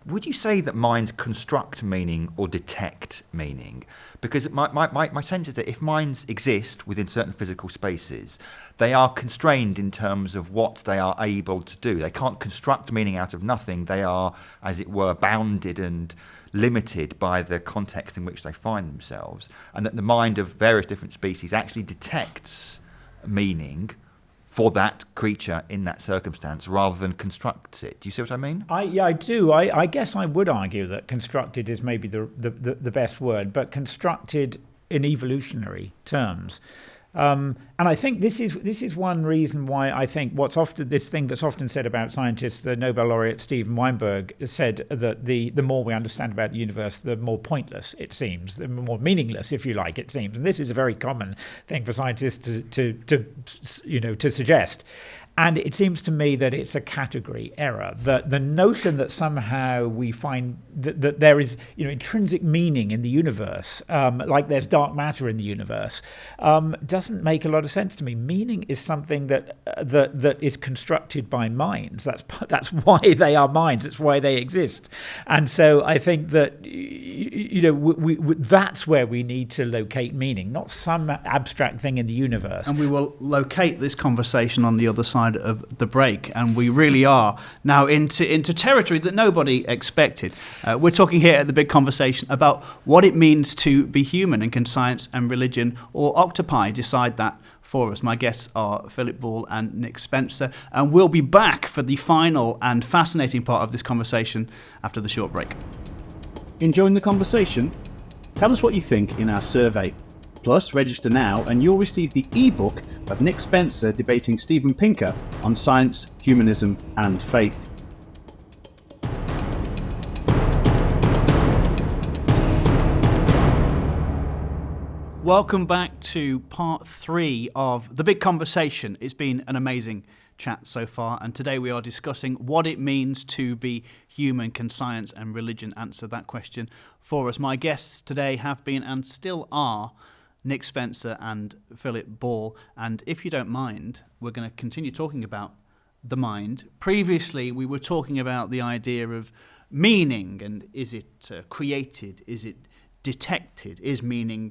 Would you say that minds construct meaning or detect meaning? Because my sense is that if minds exist within certain physical spaces, they are constrained in terms of what they are able to do. They can't construct meaning out of nothing. They are, as it were, bounded and limited by the context in which they find themselves. And that the mind of various different species actually detects meaning for that creature in that circumstance rather than constructs it. Do you see what I mean? I do. I guess I would argue that constructed is maybe the best word, but constructed in evolutionary terms And I think this is one reason why I think this thing that's often said about scientists. The Nobel laureate Steven Weinberg said that the more we understand about the universe, the more pointless it seems, the more meaningless, if you like, it seems. And this is a very common thing for scientists to suggest. And it seems to me that it's a category error. That the notion that somehow we find that there is intrinsic meaning in the universe, like there's dark matter in the universe, doesn't make a lot of sense to me. Meaning is something that is constructed by minds. That's why they are minds. It's why they exist. And so I think that that's where we need to locate meaning, not some abstract thing in the universe. And we will locate this conversation on the other side of the break, and we really are now into territory that nobody expected. We're talking here at the Big Conversation about what it means to be human, and can science and religion or octopi decide that for us? My guests are Philip Ball and Nick Spencer, and we'll be back for the final and fascinating part of this conversation after the short break. Enjoying the conversation? Tell us what you think in our survey. Plus, register now and you'll receive the ebook of Nick Spencer debating Steven Pinker on science, humanism and faith. Welcome back to part 3 of The Big Conversation. It's been an amazing chat so far, and today we are discussing what it means to be human. Can science and religion answer that question for us? My guests today have been and still are Nick Spencer and Philip Ball, and if you don't mind, we're going to continue talking about the mind. Previously, we were talking about the idea of meaning, and is it created, is it detected, is meaning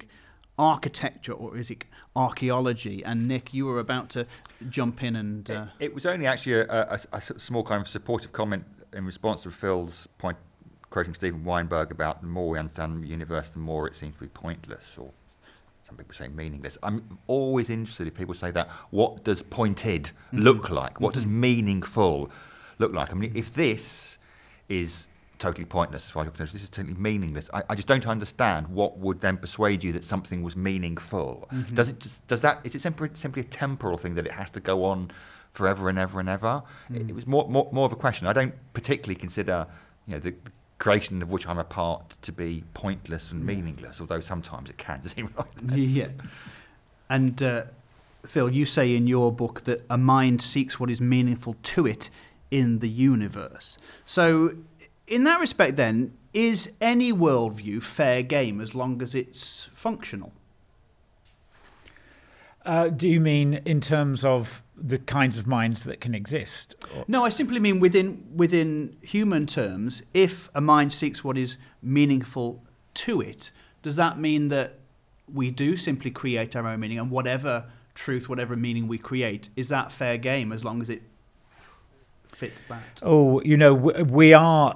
architecture or is it archaeology? And Nick, you were about to jump in and... It was only actually a small kind of supportive comment in response to Phil's point, quoting Steven Weinberg about the more we understand the universe, the more it seems to be pointless, or some people say meaningless. I'm always interested if people say that. What does pointed look like? What does meaningful look like? I mean, if this is totally pointless as far as you're concerned, this is totally meaningless, I just don't understand what would then persuade you that something was meaningful. Is it simply a temporal thing that it has to go on forever and ever and ever? It was more of a question. I don't particularly consider the creation of which I'm a part to be pointless and meaningless, although sometimes it can seem like that. Yeah. And Phil, you say in your book that a mind seeks what is meaningful to it in the universe. So in that respect then, is any worldview fair game as long as it's functional? Do you mean in terms of the kinds of minds that can exist? No, I simply mean within human terms, if a mind seeks what is meaningful to it, does that mean that we do simply create our own meaning, and whatever truth, whatever meaning we create, is that fair game as long as it fits that? Oh, we are,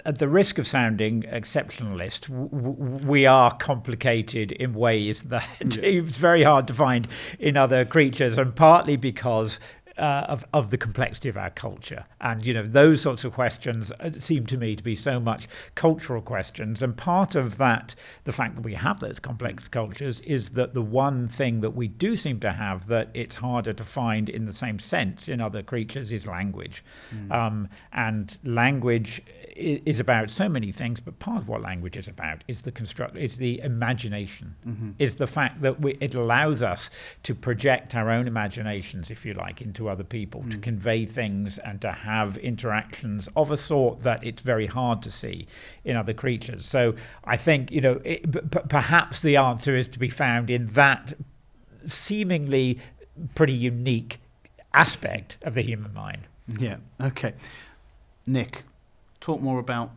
at the risk of sounding exceptionalist, we are complicated in ways that it's very hard to find in other creatures, and partly because of the complexity of our culture. And, those sorts of questions seem to me to be so much cultural questions. And part of that, the fact that we have those complex cultures, is that the one thing that we do seem to have that it's harder to find in the same sense in other creatures is language. And language is about so many things, but part of what language is about is the imagination, is the fact that it allows us to project our own imaginations, if you like, into other people, to convey things and to have interactions of a sort that it's very hard to see in other creatures. So I think, perhaps the answer is to be found in that seemingly pretty unique aspect of the human mind. Yeah, okay. Nick, talk more about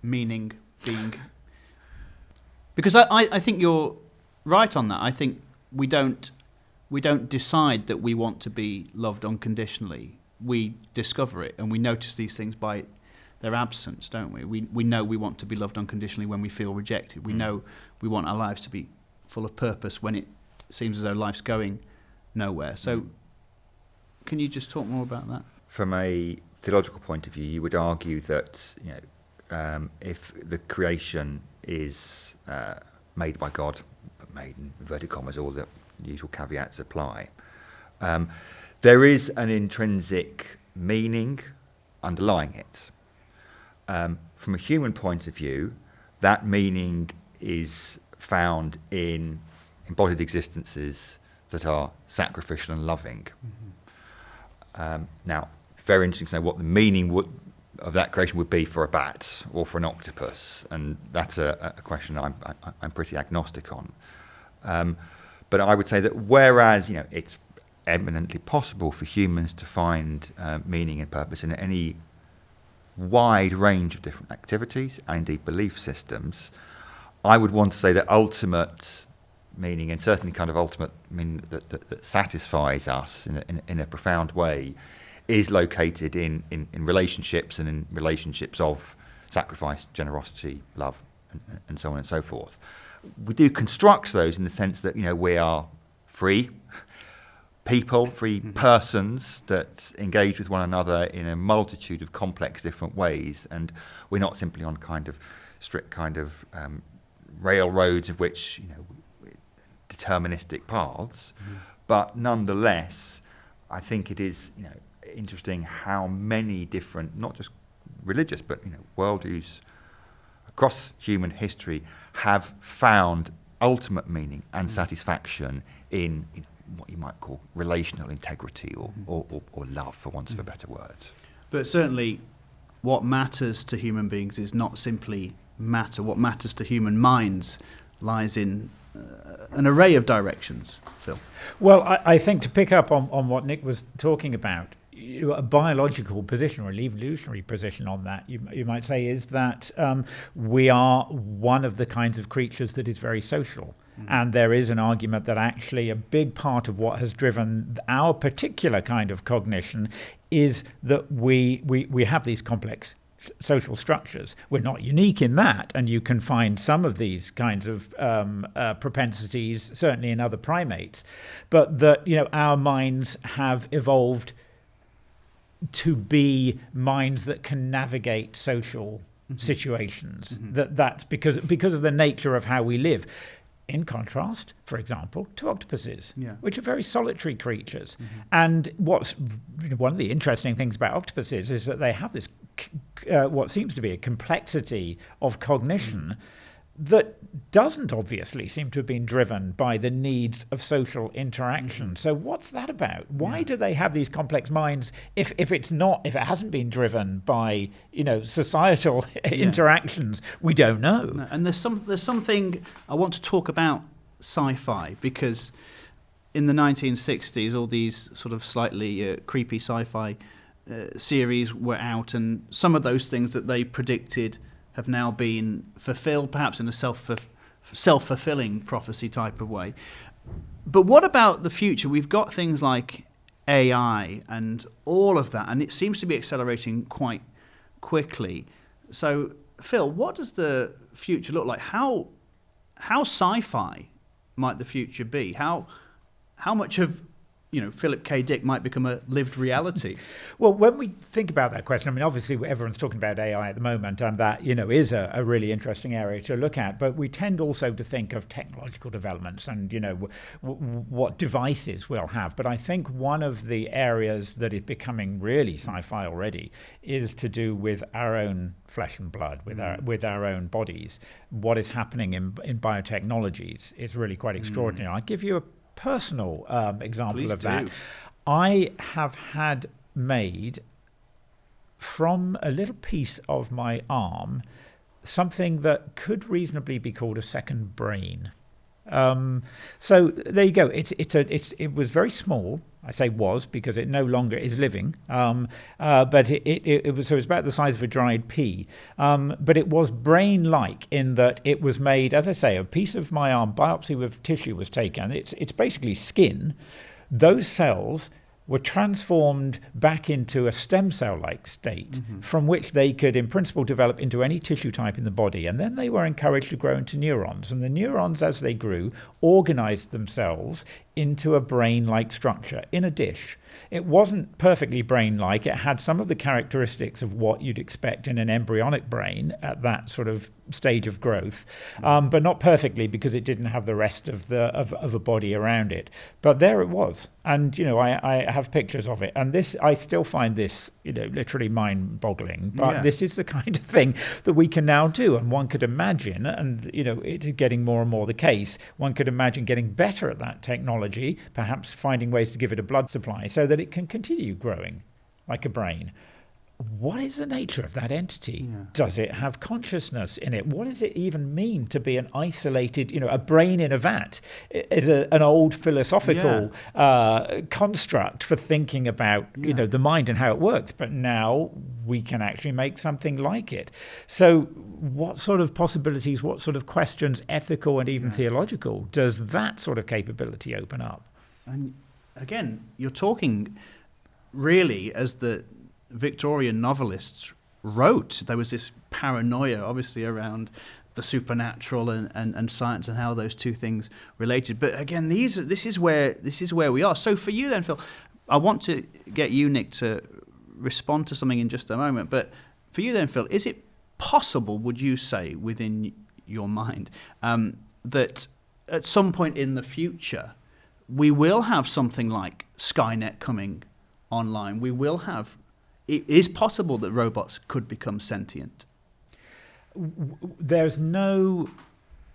meaning being... Because I think you're right on that. I think we don't decide that we want to be loved unconditionally. We discover it, and we notice these things by their absence, don't we? We know we want to be loved unconditionally when we feel rejected. We know we want our lives to be full of purpose when it seems as though life's going nowhere. So can you just talk more about that? From a theological point of view, you would argue that if the creation is made by God, but made in inverted commas, or the usual caveats apply. There is an intrinsic meaning underlying it. From a human point of view, that meaning is found in embodied existences that are sacrificial and loving. Now, very interesting to know what the meaning of that creation would be for a bat or for an octopus, and that's a question I'm pretty agnostic on. But I would say that whereas it's eminently possible for humans to find meaning and purpose in any wide range of different activities and indeed belief systems, I would want to say that ultimate meaning, and certainly kind of ultimate meaning that satisfies us in a profound way, is located in relationships, and in relationships of sacrifice, generosity, love, and so on and so forth. We do construct those in the sense that we are free people, free persons that engage with one another in a multitude of complex different ways, and we're not simply on kind of strict kind of railroads of which deterministic paths, but nonetheless, I think it is interesting how many different, not just religious, but worldviews across human history have found ultimate meaning and satisfaction in what you might call relational integrity or love, for want of a better word. But certainly what matters to human beings is not simply matter. What matters to human minds lies in an array of directions, Phil. Well, I think to pick up on what Nick was talking about, a biological position or an evolutionary position on that, you might say, is that we are one of the kinds of creatures that is very social. And there is an argument that actually a big part of what has driven our particular kind of cognition is that we have these complex social structures. We're not unique in that, and you can find some of these kinds of propensities certainly in other primates, but that our minds have evolved to be minds that can navigate social situations. That's because of the nature of how we live. In contrast, for example, to octopuses, which are very solitary creatures. And what's one of the interesting things about octopuses is that they have this what seems to be a complexity of cognition that doesn't obviously seem to have been driven by the needs of social interaction. So what's that about? Why do they have these complex minds if it hasn't been driven by societal interactions? We don't know. No, and there's something I want to talk about sci-fi, because in the 1960s all these sort of slightly creepy sci-fi series were out, and some of those things that they predicted have now been fulfilled, perhaps in a self-fulfilling prophecy type of way. But what about the future? We've got things like AI and all of that, and it seems to be accelerating quite quickly. So, Phil, what does the future look like? How sci-fi might the future be? How much of Philip K. Dick might become a lived reality? Well, when we think about that question, I mean, obviously everyone's talking about AI at the moment, and that, is a really interesting area to look at. But we tend also to think of technological developments and, what devices we'll have. But I think one of the areas that is becoming really sci-fi already is to do with our own flesh and blood, with our own bodies. What is happening in biotechnologies is really quite extraordinary. I'll give you a personal example Please of do. that. I have had made from a little piece of my arm something that could reasonably be called a second brain. So there you go. It was very small. I say was because it no longer is living. But it was about the size of a dried pea. But it was brain-like in that it was made, as I say, a piece of my arm. Biopsy with tissue was taken. It's basically skin. Those cells were transformed back into a stem cell-like state from which they could, in principle, develop into any tissue type in the body. And then they were encouraged to grow into neurons. And the neurons, as they grew, organized themselves into a brain-like structure in a dish. It wasn't perfectly brain-like. It had some of the characteristics of what you'd expect in an embryonic brain at that sort of stage of growth, but not perfectly, because it didn't have the rest of a body around it. But there it was, and I have pictures of it, and I still find this literally mind-boggling. But this is the kind of thing that we can now do, and one could imagine, and it getting more and more the case. One could imagine getting better at that technology, perhaps finding ways to give it a blood supply so that it can continue growing like a brain. What is the nature of that entity? Yeah. Does it have consciousness in it? What does it even mean to be an isolated, a brain in a vat? Is an old philosophical construct for thinking about, the mind and how it works. But now we can actually make something like it. So what sort of possibilities, what sort of questions, ethical and even theological, does that sort of capability open up? And again, you're talking really as the Victorian novelists wrote. There was this paranoia, obviously, around the supernatural and science and how those two things related. But again, this is where we are. So for you then, Phil, I want to get you, Nick, to respond to something in just a moment. But for you then, Phil, is it possible, would you say, within your mind, that at some point in the future we will have something like Skynet coming online? It is possible that robots could become sentient. There's no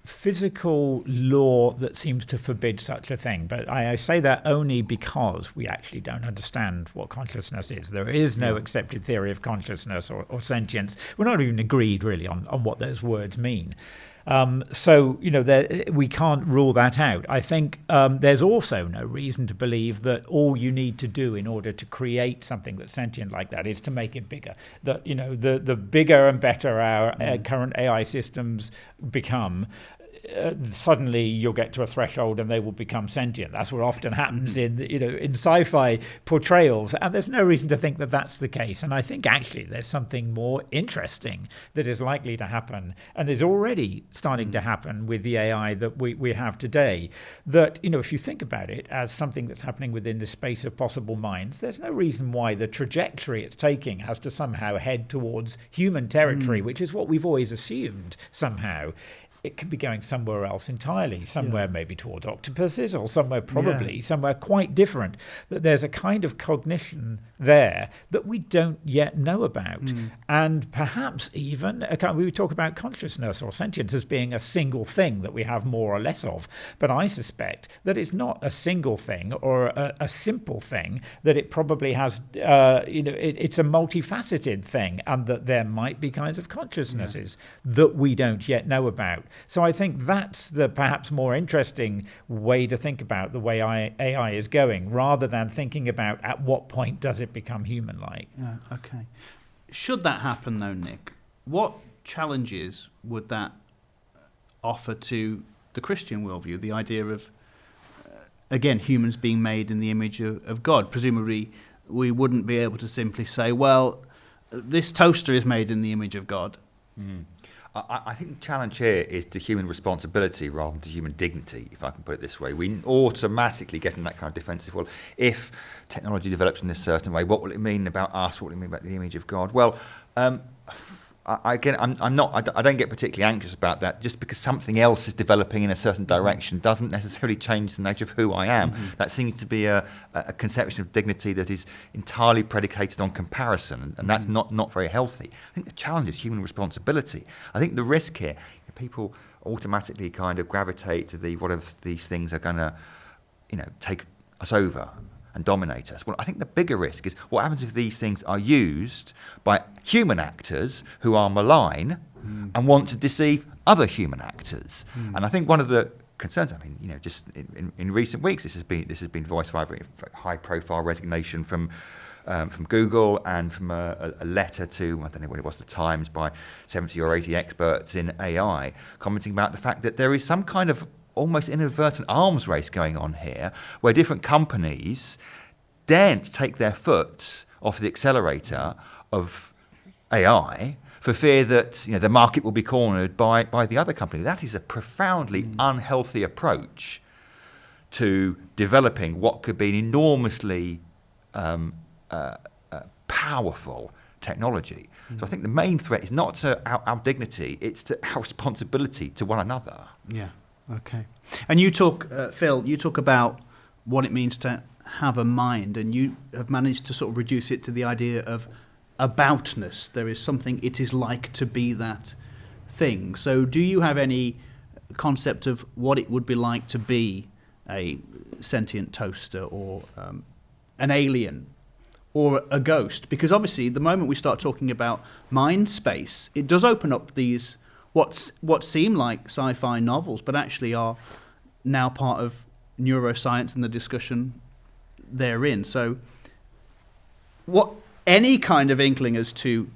physical law that seems to forbid such a thing, but I say that only because we actually don't understand what consciousness is. There is no accepted theory of consciousness or sentience. We're not even agreed really on what those words mean. So we can't rule that out. I think there's also no reason to believe that all you need to do in order to create something that's sentient like that is to make it bigger. That the bigger and better our current AI systems become, suddenly you'll get to a threshold and they will become sentient. That's what often happens in sci-fi portrayals, and there's no reason to think that that's the case. And I think actually there's something more interesting that is likely to happen, and is already starting to happen with the AI that we have today. That if you think about it as something that's happening within the space of possible minds, there's no reason why the trajectory it's taking has to somehow head towards human territory, which is what we've always assumed somehow. It can be going somewhere else entirely, somewhere maybe towards octopuses, or somewhere somewhere quite different. That there's a kind of cognition there that we don't yet know about. And perhaps even, we talk about consciousness or sentience as being a single thing that we have more or less of. But I suspect that it's not a single thing or a simple thing, that it probably has, it's a multifaceted thing, and that there might be kinds of consciousnesses that we don't yet know about. So I think that's the perhaps more interesting way to think about the way AI is going, rather than thinking about at what point does it become human-like. Yeah, okay. Should that happen, though, Nick, what challenges would that offer to the Christian worldview, the idea of, again, humans being made in the image of God? Presumably, we wouldn't be able to simply say, well, this toaster is made in the image of God. I think the challenge here is to human responsibility rather than to human dignity, if I can put it this way. We automatically get in that kind of defensive, well, if technology develops in this certain way, what will it mean about us? What will it mean about the image of God? Well, I don't get particularly anxious about that. Just because something else is developing in a certain direction doesn't necessarily change the nature of who I am. That seems to be a conception of dignity that is entirely predicated on comparison, and that's not very healthy. I think the challenge is human responsibility. I think the risk here, people automatically kind of gravitate to what if these things are going to, take us over and dominate us. Well, I think the bigger risk is what happens if these things are used by human actors who are malign and want to deceive other human actors. And I think one of the concerns, just in recent weeks, this has been voiced by a high-profile resignation from Google, and from a letter to, I don't know when it was, the Times, by 70 or 80 experts in AI, commenting about the fact that there is some kind of almost inadvertent arms race going on here, where different companies daren't take their foot off the accelerator of AI for fear that the market will be cornered by the other company. That is a profoundly unhealthy approach to developing what could be an enormously powerful technology. So I think the main threat is not to our dignity, it's to our responsibility to one another. Yeah, okay. And you talk, Phil, you talk about what it means to have a mind, and you have managed to sort of reduce it to the idea of aboutness. There is something it is like to be that thing. So do you have any concept of what it would be like to be a sentient toaster or an alien or a ghost? Because obviously the moment we start talking about mind space, it does open up these what seem like sci-fi novels but actually are now part of neuroscience and the discussion therein. So what any kind of inkling as to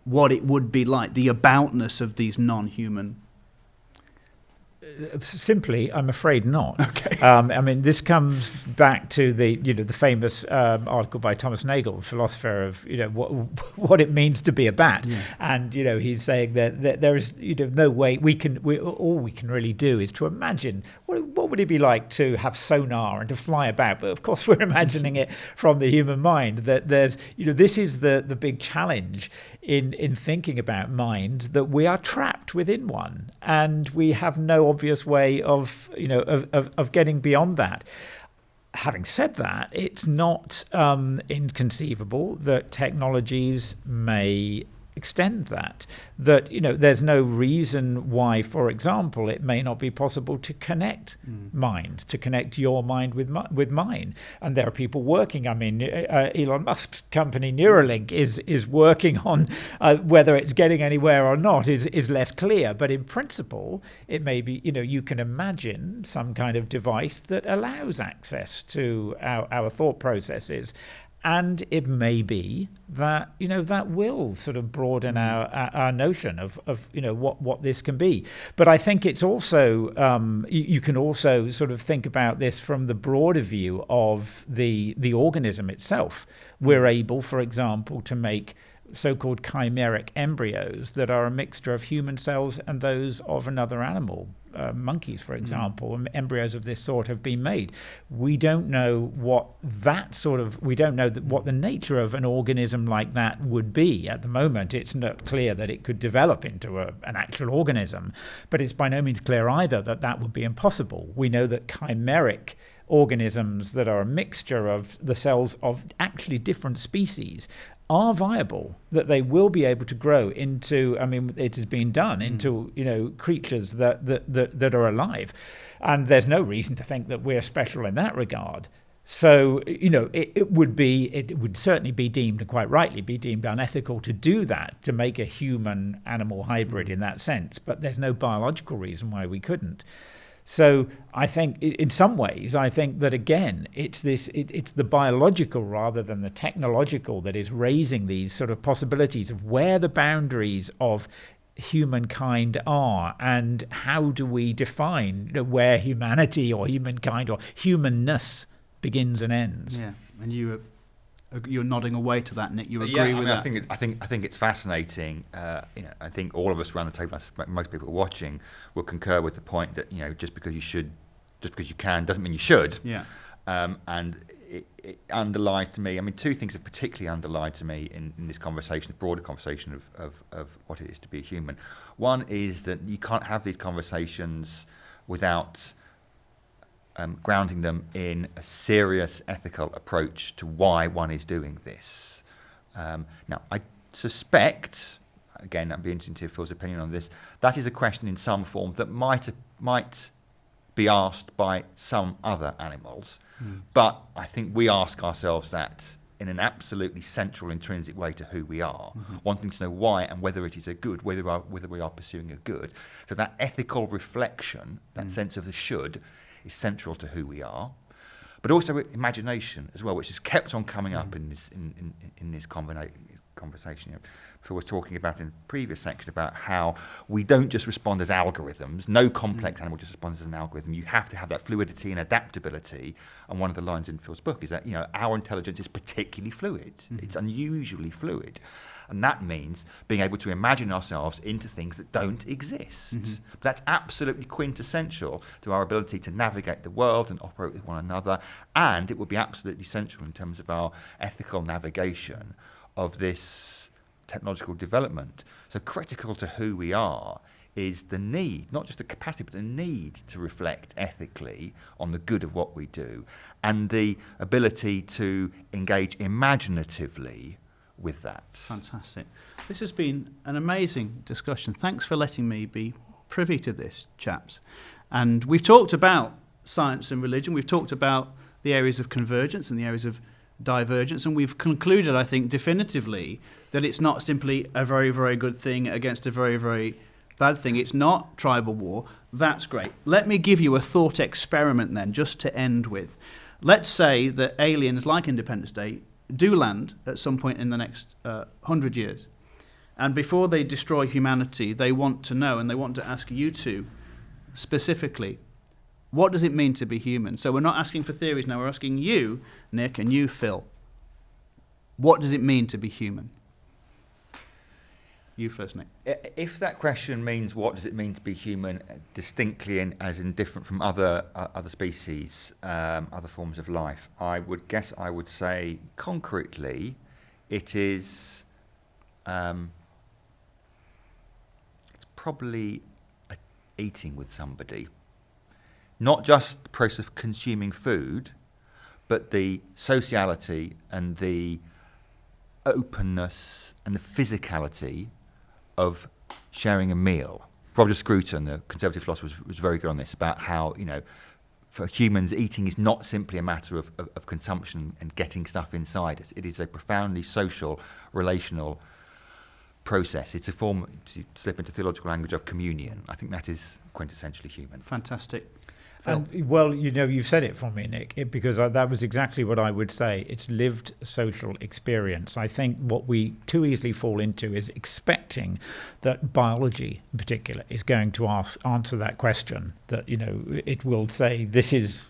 what it would be like, the aboutness of these non-human? Simply, I'm afraid not. Okay. I mean, this comes back to the famous article by Thomas Nagel, philosopher of what it means to be a bat, and he's saying that there is no way all we can really do is to imagine what would it be like to have sonar and to fly about. But of course, we're imagining it from the human mind. That there's this is the big challenge in thinking about mind, that we are trapped within one, and we have no obvious way of getting beyond that. Having said that, it's not inconceivable that technologies may extend that there's no reason why, for example, it may not be possible to connect mind, to connect your mind with mine. And there are people working. I mean, Elon Musk's company Neuralink is working on whether it's getting anywhere or not is less clear. But in principle, it may be, you can imagine some kind of device that allows access to our thought processes. And it may be that that will sort of broaden our notion of what this can be. But I think it's also you can also sort of think about this from the broader view of the organism itself. We're able, for example, to make so-called chimeric embryos that are a mixture of human cells and those of another animal. Monkeys, for example, embryos of this sort have been made. We don't know what the nature of an organism like that would be. At the moment, it's not clear that it could develop into an actual organism, but it's by no means clear either that would be impossible. We know that chimeric organisms that are a mixture of the cells of actually different species are viable, that they will be able to grow into, it has been done, into creatures that are alive. And there's no reason to think that we're special in that regard. So, it would certainly be deemed, and quite rightly be deemed, unethical to do that, to make a human-animal hybrid in that sense. But there's no biological reason why we couldn't. So I think, in some ways, that again, it's the biological rather than the technological that is raising these sort of possibilities of where the boundaries of humankind are, and how do we define where humanity or humankind or humanness begins and ends. Yeah, and you're nodding away to that, Nick. You agree with that? I think it's fascinating. I think all of us around the table, most people watching, will concur with the point that just because you can doesn't mean you should. Yeah. And it underlies to me. Two things have particularly underlined to me in this conversation, the broader conversation of what it is to be a human. One is that you can't have these conversations without grounding them in a serious ethical approach to why one is doing this. Now, I suspect, again, I'd be interested to hear Phil's opinion on this, that is a question in some form that might be asked by some other animals, but I think we ask ourselves that in an absolutely central, intrinsic way to who we are, wanting to know why and whether it is a good, whether we are pursuing a good. So that ethical reflection, that sense of the should, is central to who we are, but also imagination as well, which has kept on coming up in this conversation. Phil was talking about in the previous section about how we don't just respond as algorithms. No complex animal just responds as an algorithm. You have to have that fluidity and adaptability. And one of the lines in Phil's book is that, our intelligence is particularly fluid. It's unusually fluid. And that means being able to imagine ourselves into things that don't exist. That's absolutely quintessential to our ability to navigate the world and operate with one another. And it would be absolutely essential in terms of our ethical navigation of this technological development. So critical to who we are is the need, not just the capacity, but the need to reflect ethically on the good of what we do, and the ability to engage imaginatively with that. Fantastic. This has been an amazing discussion. Thanks for letting me be privy to this, chaps. And we've talked about science and religion. We've talked about the areas of convergence and the areas of divergence, and we've concluded, I think, definitively that it's not simply a very, very good thing against a very, very bad thing. It's not tribal war. That's great. Let me give you a thought experiment then, just to end with. Let's say that aliens like Independence Day do land at some point in the next 100 years, and before they destroy humanity, they want to know, and they want to ask you two specifically, what does it mean to be human? So we're not asking for theories now, we're asking you, Nick, and you, Phil. What does it mean to be human? You first, Nick. If that question means what does it mean to be human, distinctly as in different from other species, other forms of life, I would say concretely, it is it's probably eating with somebody. Not just the process of consuming food, but the sociality and the openness and the physicality of sharing a meal. Roger Scruton, the conservative philosopher, was very good on this, about how, for humans, eating is not simply a matter of consumption and getting stuff inside us. It is a profoundly social, relational process. It's a form, to slip into theological language, of communion. I think that is quintessentially human. Fantastic. Well, you've said it for me, Nick, because that was exactly what I would say. It's lived social experience. I think what we too easily fall into is expecting that biology, in particular, is going to answer that question, that, it will say this is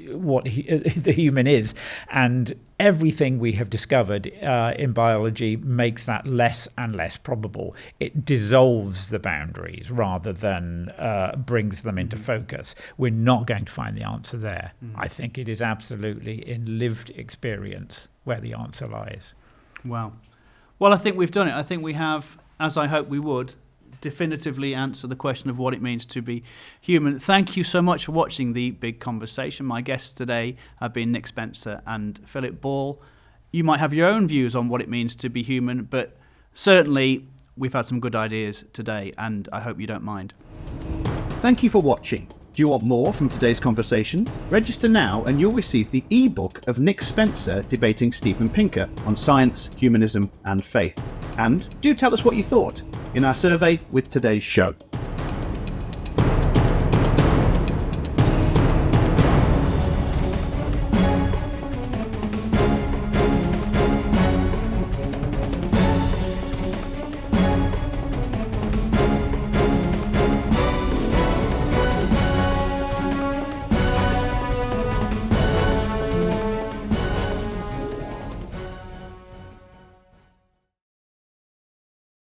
what the human is, and everything we have discovered in biology makes that less and less probable. It dissolves the boundaries rather than brings them into focus. We're not going to find the answer there. I think it is absolutely in lived experience where the answer lies. Wow. Well, I think we've done it. I think we have, as I hope we would, definitively answer the question of what it means to be human. Thank you so much for watching The Big Conversation. My guests today have been Nick Spencer and Philip Ball. You might have your own views on what it means to be human, but certainly we've had some good ideas today, and I hope you don't mind. Thank you for watching. Do you want more from today's conversation? Register now and you'll receive the e-book of Nick Spencer debating Steven Pinker on science, humanism and faith. And do tell us what you thought in our survey with today's show.